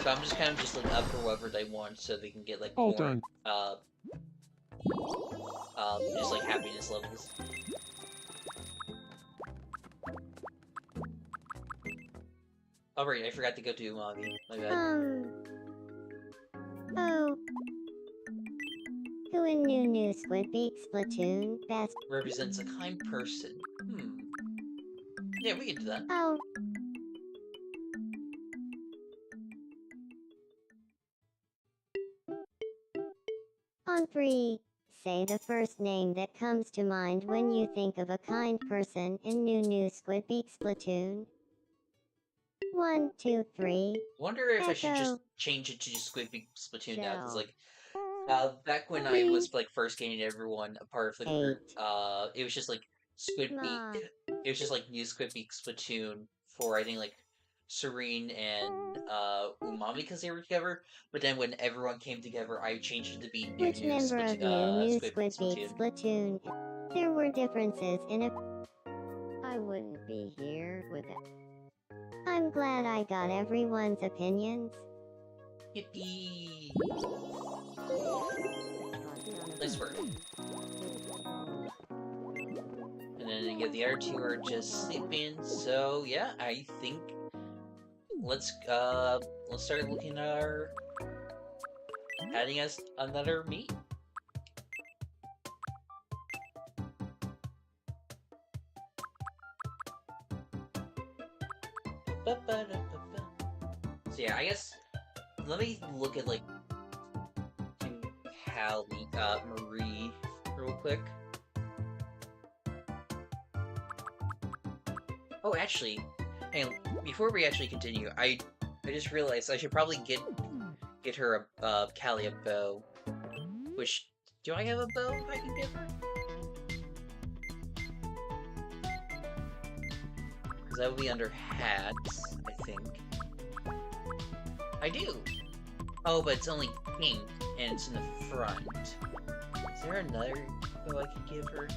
[SPEAKER 1] So I'm just kind of just, like, up for whatever they want so they can get, like,
[SPEAKER 2] All
[SPEAKER 1] more,
[SPEAKER 2] done.
[SPEAKER 1] just, like, happiness levels. Oh, right, I forgot to go to Umagi. My bad.
[SPEAKER 4] Oh. Who in new Squid Beak Splatoon best?
[SPEAKER 1] Represents a kind person. Yeah, we can do that.
[SPEAKER 4] Oh. On 3, say the first name that comes to mind when you think of a kind person in new Squid Beak Splatoon. 1, 2, 3.
[SPEAKER 1] Wonder if I should just
[SPEAKER 4] Echo.
[SPEAKER 1] change it to just Squid Beak Splatoon now, because,
[SPEAKER 4] Shell.
[SPEAKER 1] like, back when I was, like, first getting everyone a part of the group, it was just, like, Squid
[SPEAKER 4] Nah.
[SPEAKER 1] Beak, it was just, like, new Squid Beak Splatoon for, I think, like, Serene and, Umami, because they were together, but then when everyone came together, I changed it to be new
[SPEAKER 4] Which member of new
[SPEAKER 1] Squid
[SPEAKER 4] Squid Beak
[SPEAKER 1] Splatoon.
[SPEAKER 4] Splatoon? There were differences in it. I wouldn't be here with it. I'm glad I got everyone's opinions.
[SPEAKER 1] Yippee! Nice work. And then, yeah, the other two are just sleeping, so, yeah, I think... let's start looking at our... adding us another meat. So yeah, I guess let me look at like Callie, Marie real quick. Oh, actually, hang on, before we actually continue, I just realized I should probably get her Callie a bow. Which, do I have a bow I can give her? Because that would be under hats, I think. I do! Oh, but it's only pink, and it's in the front. Is there another bow I could give her?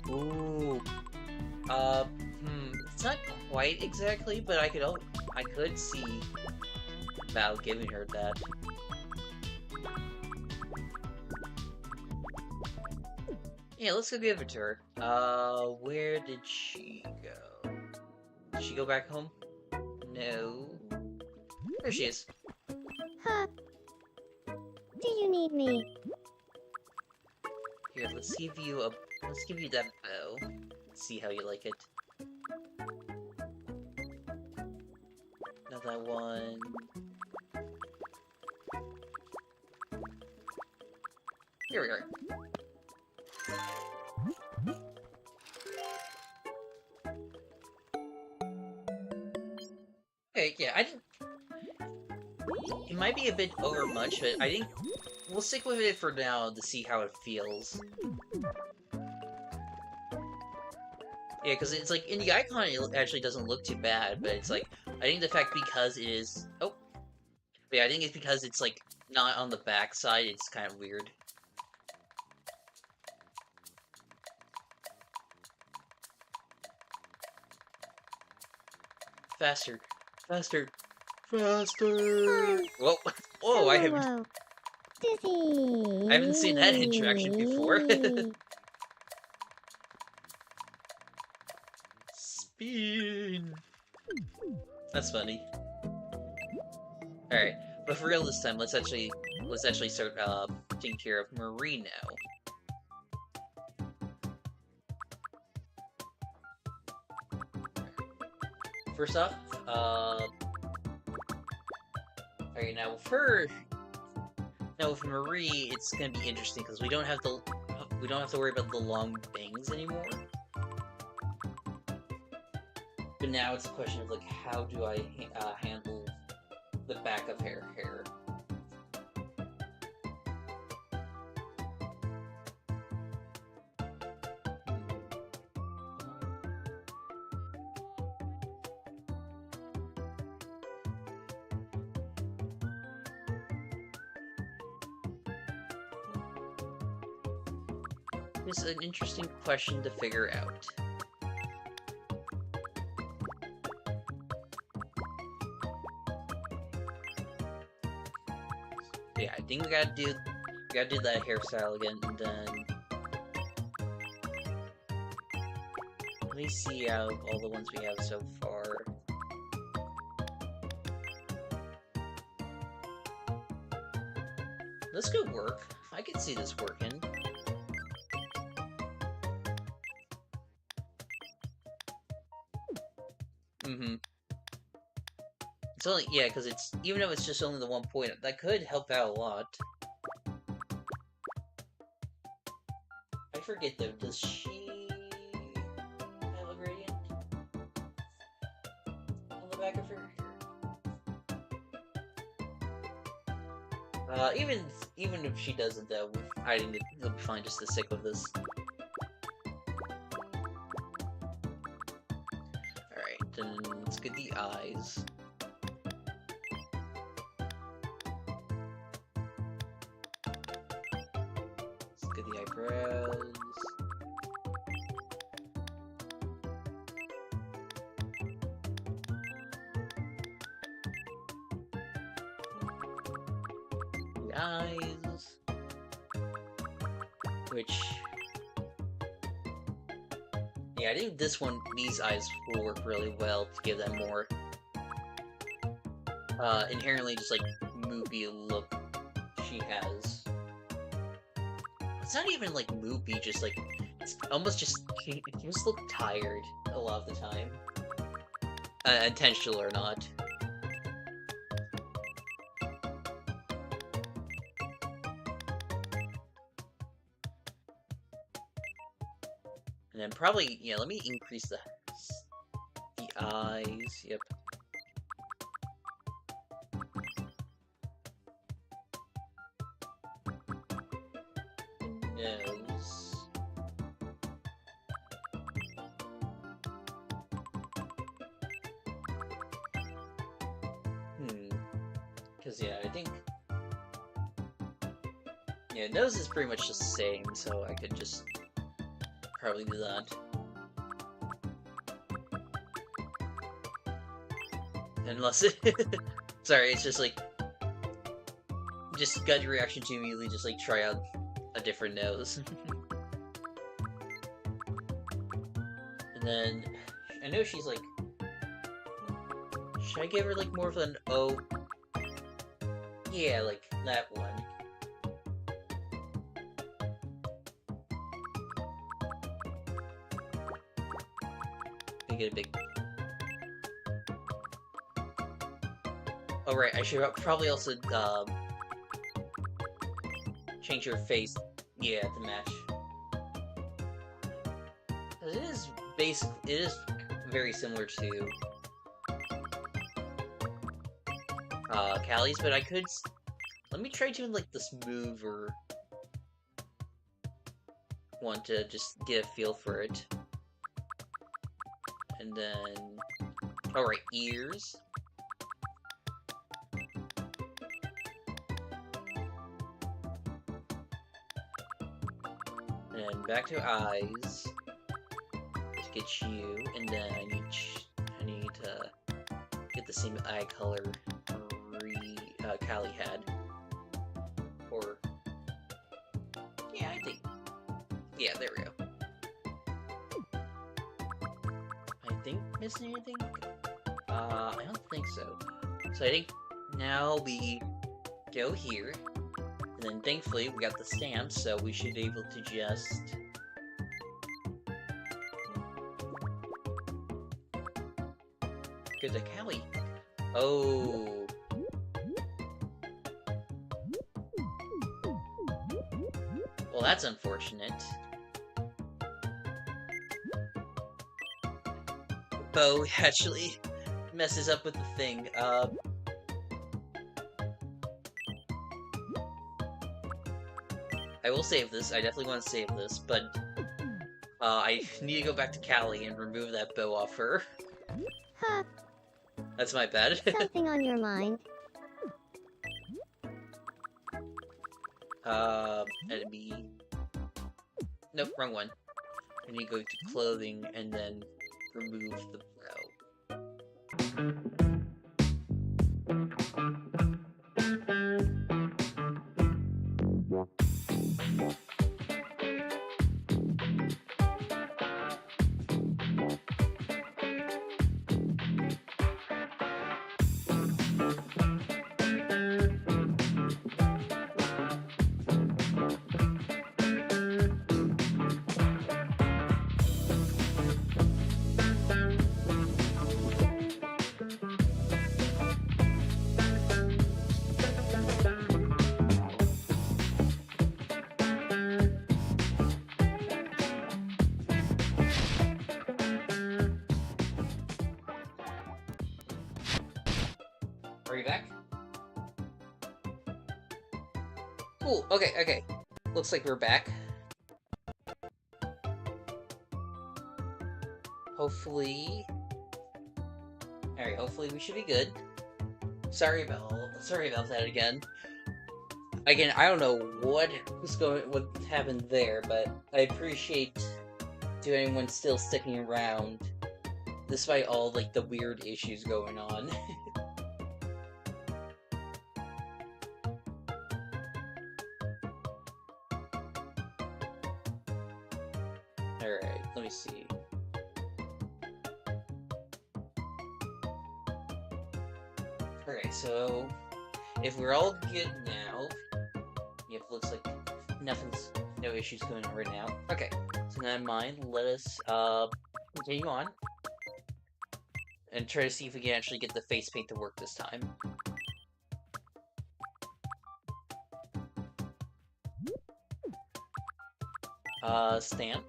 [SPEAKER 1] Ooh. It's not quite exactly, but I could see Val giving her that. Yeah, let's go give it to her. Where did she go? Did she go back home? No. There she is.
[SPEAKER 4] Huh? Do you need me?
[SPEAKER 1] Here, let's give you that bow. Let's see how you like it. Not that one. Here we are. Okay, yeah, I didn't. It might be a bit over much, but I think we'll stick with it for now to see how it feels. Yeah, because it's like in the icon, it actually doesn't look too bad, but it's like I think the fact because it is. Oh, but yeah, I think it's because it's like not on the back side. It's kind of weird. Faster, faster, faster! Whoa, whoa! I haven't.
[SPEAKER 4] Dizzy.
[SPEAKER 1] I haven't seen that interaction before. Spin. That's funny. All right, but for real this time, let's actually start taking care of Marie now. First off, alright, now with Marie, it's gonna be interesting because we don't have to worry about the long bangs anymore. But now it's a question of like, how do I handle the back of her hair? It's an interesting question to figure out. Yeah, I think we gotta do that hairstyle again, and then let me see out of all the ones we have so far. This could work. I could see this working. It's only, yeah, because it's, even though it's just only the 1 point, that could help out a lot. I forget though, does she have a gradient on the back of her hair? Even if she doesn't though, I think it'll be fine just to stick with this. Alright, then let's get the eyes. Let's get the eyebrows. The eyes. Which... yeah, I think these eyes will work really well to give them more inherently just like moopy look she has. It's not even like moopy, just like it's almost just she just look tired a lot of the time, intentional or not. And then probably, yeah, let me increase the eyes, yep. Nose. Because, yeah, I think... yeah, nose is pretty much the same, so I could just probably do that. Unless it... sorry, it's just like... just gut reaction to immediately just like try out a different nose. then I know she's like. Should I give her like more of an O? Yeah, like that one. Make it a big. Oh right, I should probably also change her face. Yeah, to match. It is basically very similar to Callie's, but I could. Let me try doing like the smoother one to just get a feel for it. And then, alright, ears. And back to eyes to get you, and then I need to get the same eye color Callie had. Or yeah, I think. Yeah, there we go. I think missing anything? I don't think so. So I think now we go here. And then thankfully we got the stamps, so we should be able to just go to Callie. Oh. Well, that's unfortunate. Bo actually messes up with the thing. I will save this. I definitely want to save this, but I need to go back to Callie and remove that bow off her.
[SPEAKER 4] Huh.
[SPEAKER 1] That's my bad.
[SPEAKER 4] Something on your mind?
[SPEAKER 1] Enemy. Nope, wrong one. I need to go to clothing and then remove the brow. Are you back? Cool, okay. Looks like we're back. Hopefully... Alright, hopefully we should be good. Sorry about that again. Again, I don't know what happened there, but I appreciate to anyone still sticking around, despite all, like, the weird issues going on. Alright, let me see. Okay, so if we're all good now, yep, looks like no issues going on right now. Okay, so never mind, let us continue on and try to see if we can actually get the face paint to work this time. Stamp.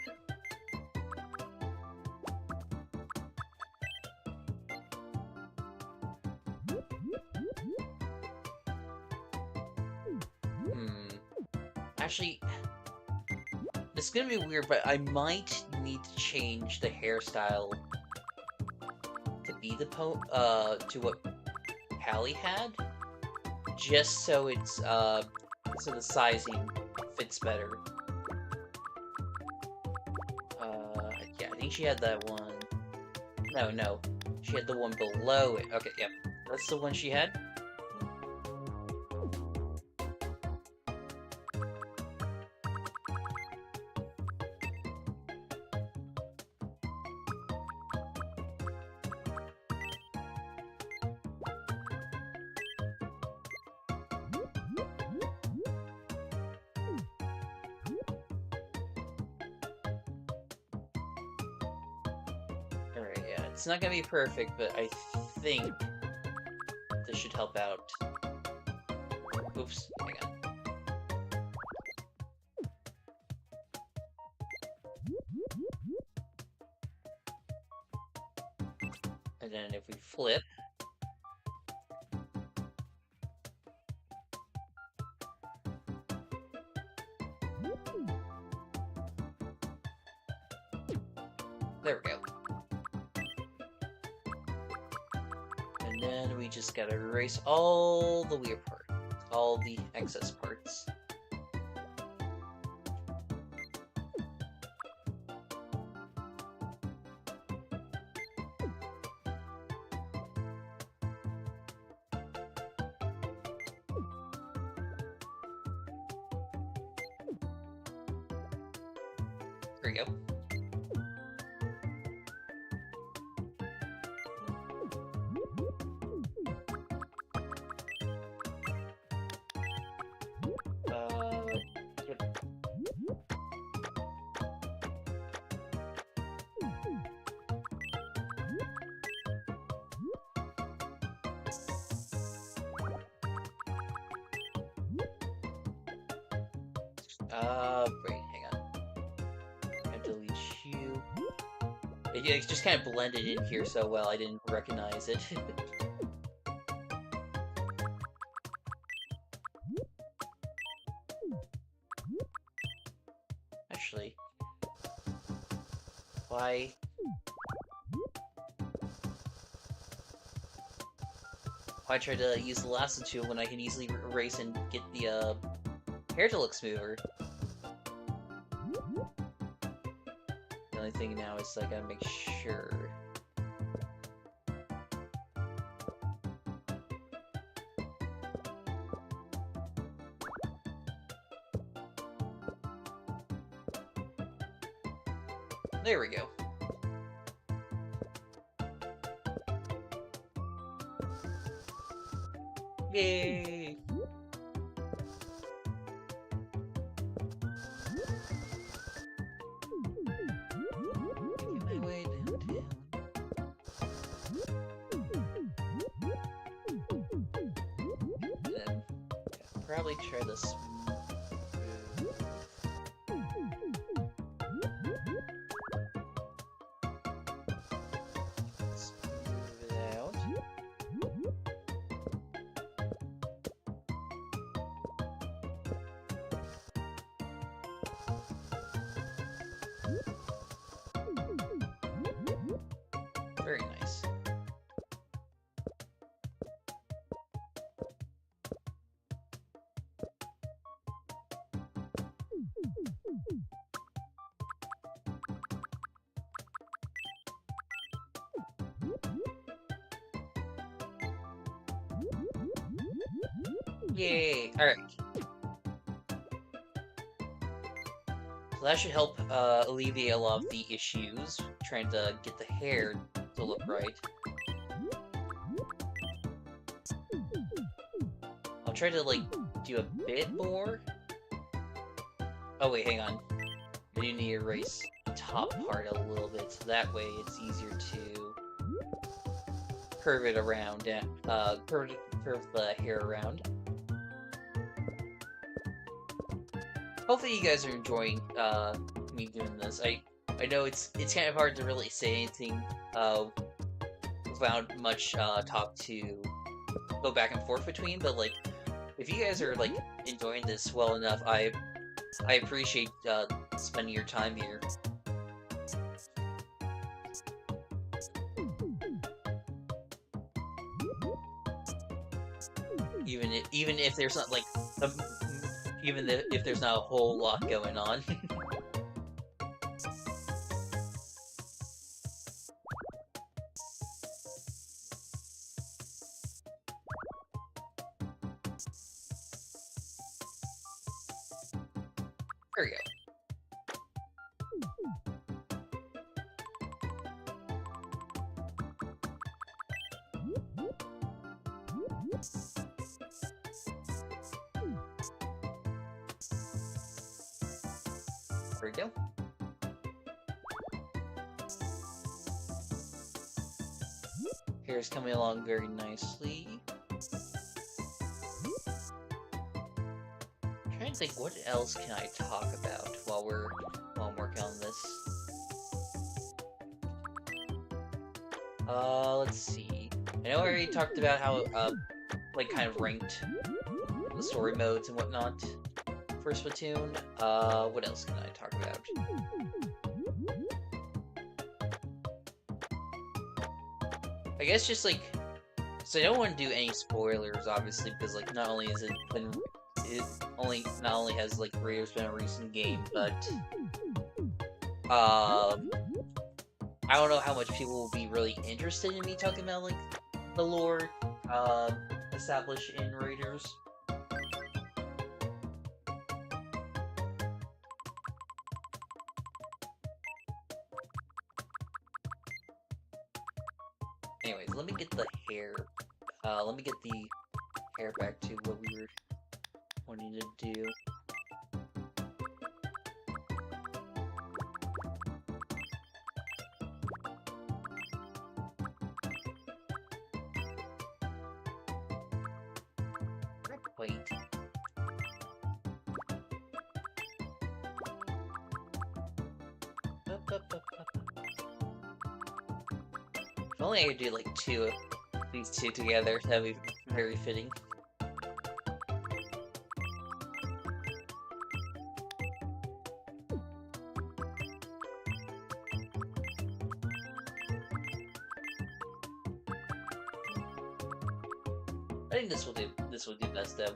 [SPEAKER 1] Actually, this is gonna be weird, but I might need to change the hairstyle to be to what Callie had, just so it's so the sizing fits better. Yeah, I think she had that one. No, she had the one below it. Okay, yep, that's the one she had. It's not gonna be perfect, but I think this should help out. Oops, hang on. And then if we flip, there we go. And then we just gotta erase all the weird parts, all the excess parts. There we go. Yep. Wait, hang on. I delete you. It just kind of blended in here so well, I didn't recognize it. Actually, why try to use the lasso tool when I can easily erase and get the hair to look smoother? The only thing now is I gotta make sure. There we go. Yay! Making my way downtown. Then probably try this. Smooth it out. Very nice. Yay! Alright. So that should help alleviate a lot of the issues, trying to get the hair to look right. I'll try to, like, do a bit more. Oh wait, hang on. I do need to erase the top part a little bit, so that way it's easier to curve it around, curve the hair around. Hopefully you guys are enjoying me doing this. I know it's kind of hard to really say anything without much talk to go back and forth between, but like if you guys are like enjoying this well enough, I appreciate spending your time here. Even if there's not like even if there's not a whole lot going on. There we go. There we go. is coming along very nicely. I'm trying to think, what else can I talk about while I'm working on this? Let's see. I know I already talked about how, like, kind of ranked the story modes and whatnot for Splatoon. What else can I talk about? I guess just, like, so I don't want to do any spoilers, obviously, because, like, not only has like Raiders been a recent game, but I don't know how much people will be really interested in me talking about, like, the lore, established in Raiders. Anyways, let me get the hair, back to what we were wanting to do. Wait. If only I could do like these two together, that'd be very fitting. I think this will do best though.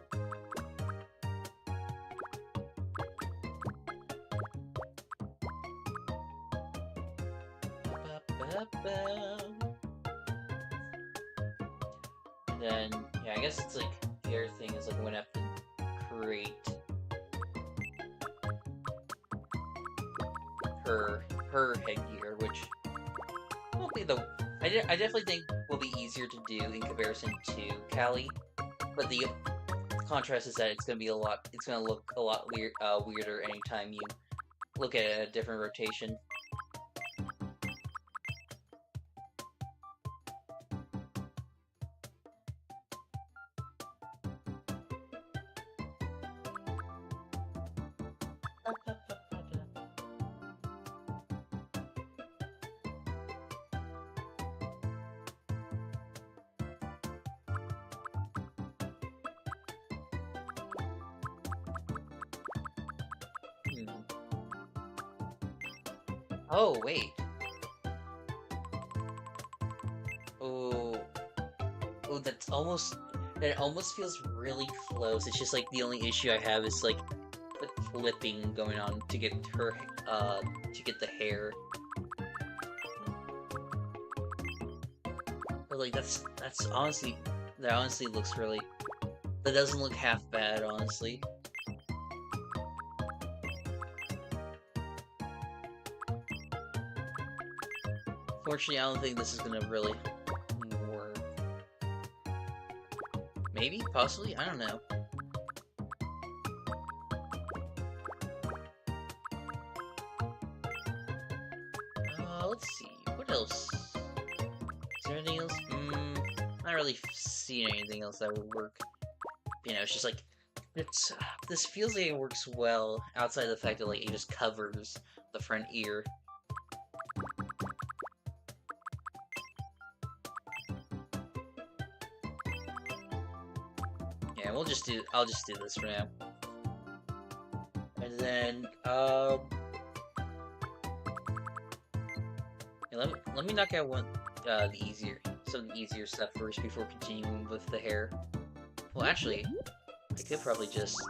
[SPEAKER 1] And then, yeah, I guess it's like the other thing is like I'm gonna have to create her headgear, which won't be the. I definitely think will be easier to do in comparison to Callie, but the contrast is that it's gonna look a lot weirder anytime you look at a different rotation. Oh, wait. Oh, that almost feels really close. It's just like the only issue I have is like the clipping going on to get her, to get the hair. But like that honestly looks really. That doesn't look half bad, honestly. Fortunately, I don't think this is gonna really work. Maybe? Possibly? I don't know. Let's see. What else? Is there anything else? Not really seeing anything else that would work. You know, it's just like, this feels like it works well, outside of the fact that, like, it just covers the front ear. Yeah, I'll just do this for now. And then, yeah, let me knock out some of the easier stuff first before continuing with the hair. Well, actually, I could probably just...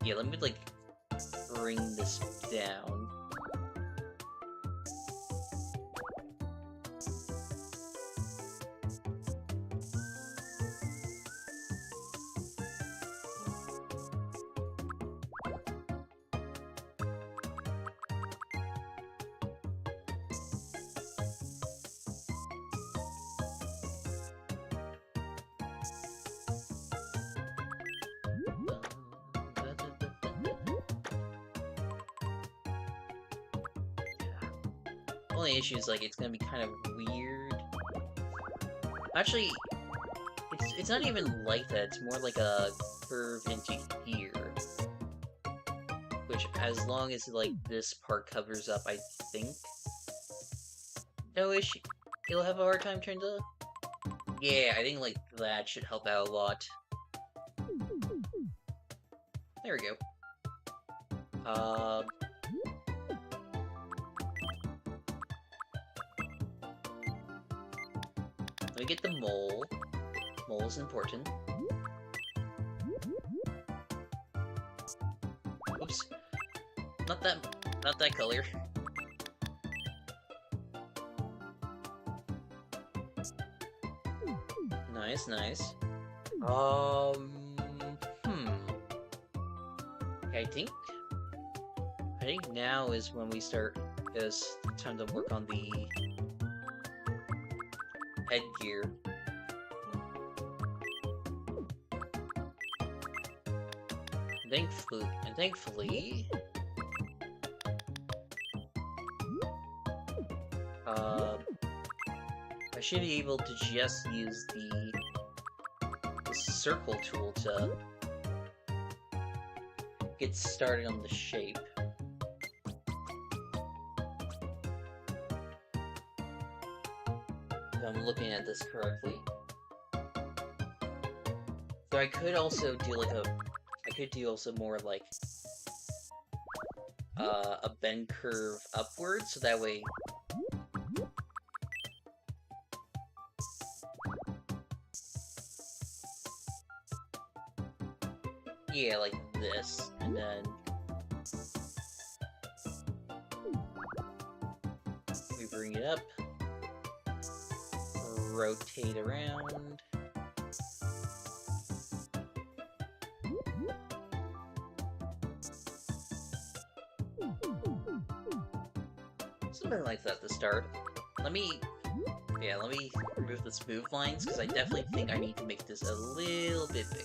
[SPEAKER 1] Yeah, let me, like, bring this down. only issue is, like, it's gonna be kind of weird. Actually, it's not even like that. It's more like a curve into here. Which, as long as, like, this part covers up, I think no issue. It'll have a hard time trying to... Yeah, I think, like, that should help out a lot. There we go. Let me get the mole. Mole is important. Oops. Not that color. Nice, nice. Okay, I think now is when we start. It's time to work on the headgear. Thankfully, I should be able to just use the circle tool to get started on the shape. If I'm looking at this correctly. So I could also do like more like a bend curve upward, so that way yeah, like this, and then we bring it up, rotate around. Something like that to start. Let me remove the smooth lines, because I definitely think I need to make this a little bit bigger.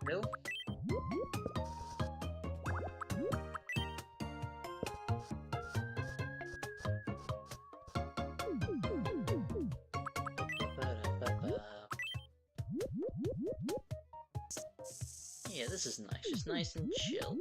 [SPEAKER 1] No? Yeah, this is nice. Just nice and chill.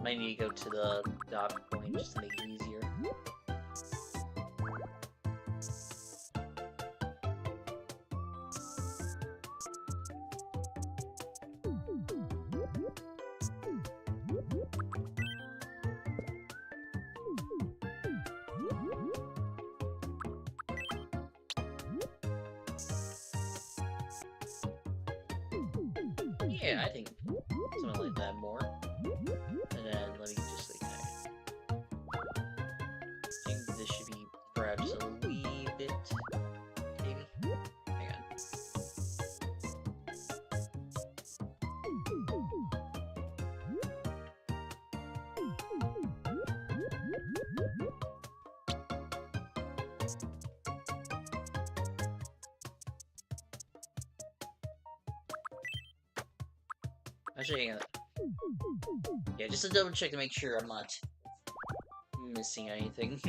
[SPEAKER 1] Might need to go to the dot point just to make it easier. Yeah, I think something like that more. And then let me just like I think this should be perhaps a wee bit, maybe. Hang on. Actually, hang on. Yeah, just to double check to make sure I'm not missing anything.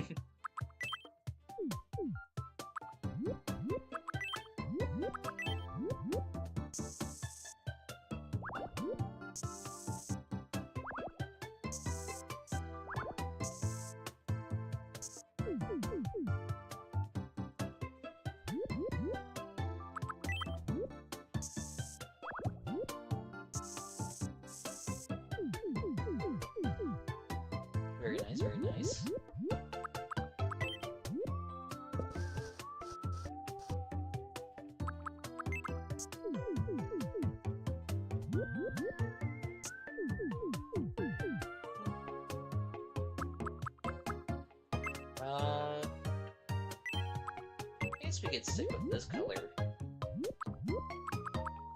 [SPEAKER 1] guess we could stick with this color.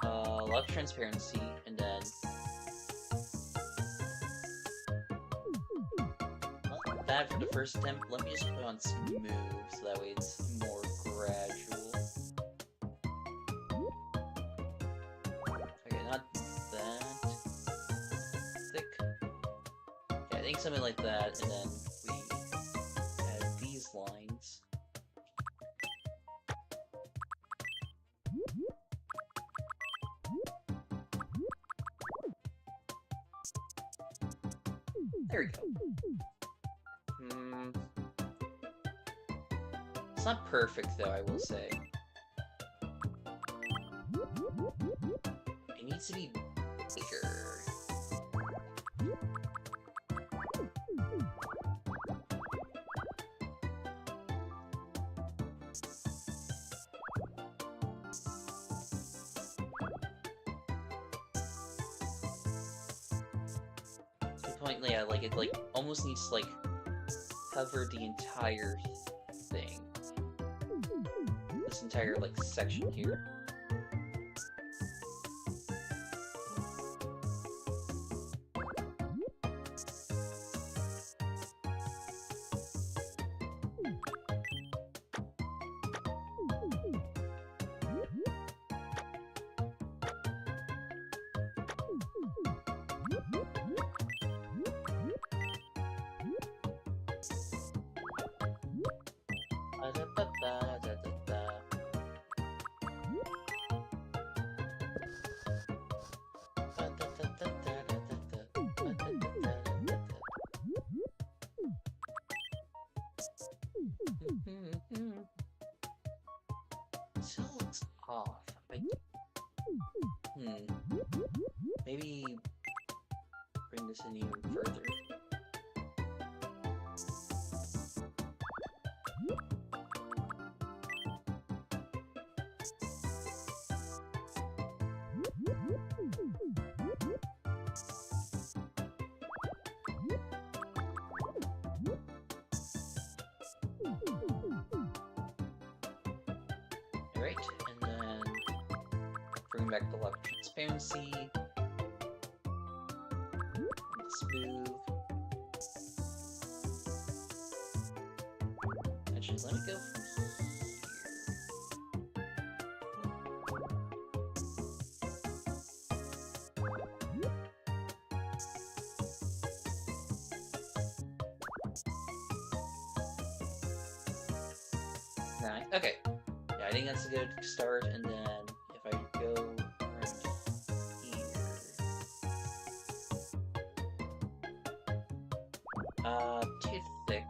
[SPEAKER 1] A lot of transparency, and then not bad for the first attempt. Let me just put on smooth, so that way it's more gradual. Okay, not that thick. Yeah, I think something like that, and then we add these lines. There we go. It's not perfect, though, I will say. It needs to be bigger. Yeah, like it almost needs to cover the entire thing. This entire section here. Still looks off. Maybe bring this in even further. Alright, and then bring back the level of transparency. Smooth. Actually, let me go from here. Nice. Okay. Yeah, I think that's a good start, and then if I go around here... too thick.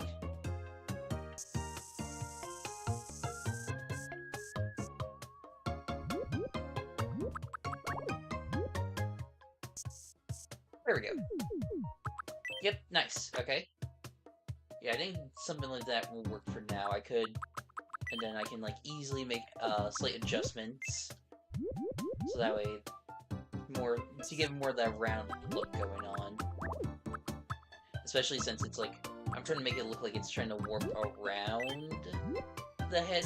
[SPEAKER 1] There we go. Yep, nice. Okay. Yeah, I think something like that will work for now. I could... And then I can easily make slight adjustments, so that way to get more of that round look going on. Especially since it's I'm trying to make it look like it's trying to warp around the head.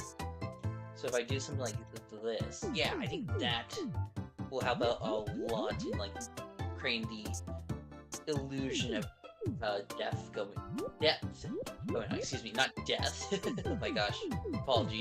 [SPEAKER 1] So if I do something like this, yeah, I think that will help out a lot in creating the illusion of depth going on. Excuse me, not death. Oh my gosh, apologies.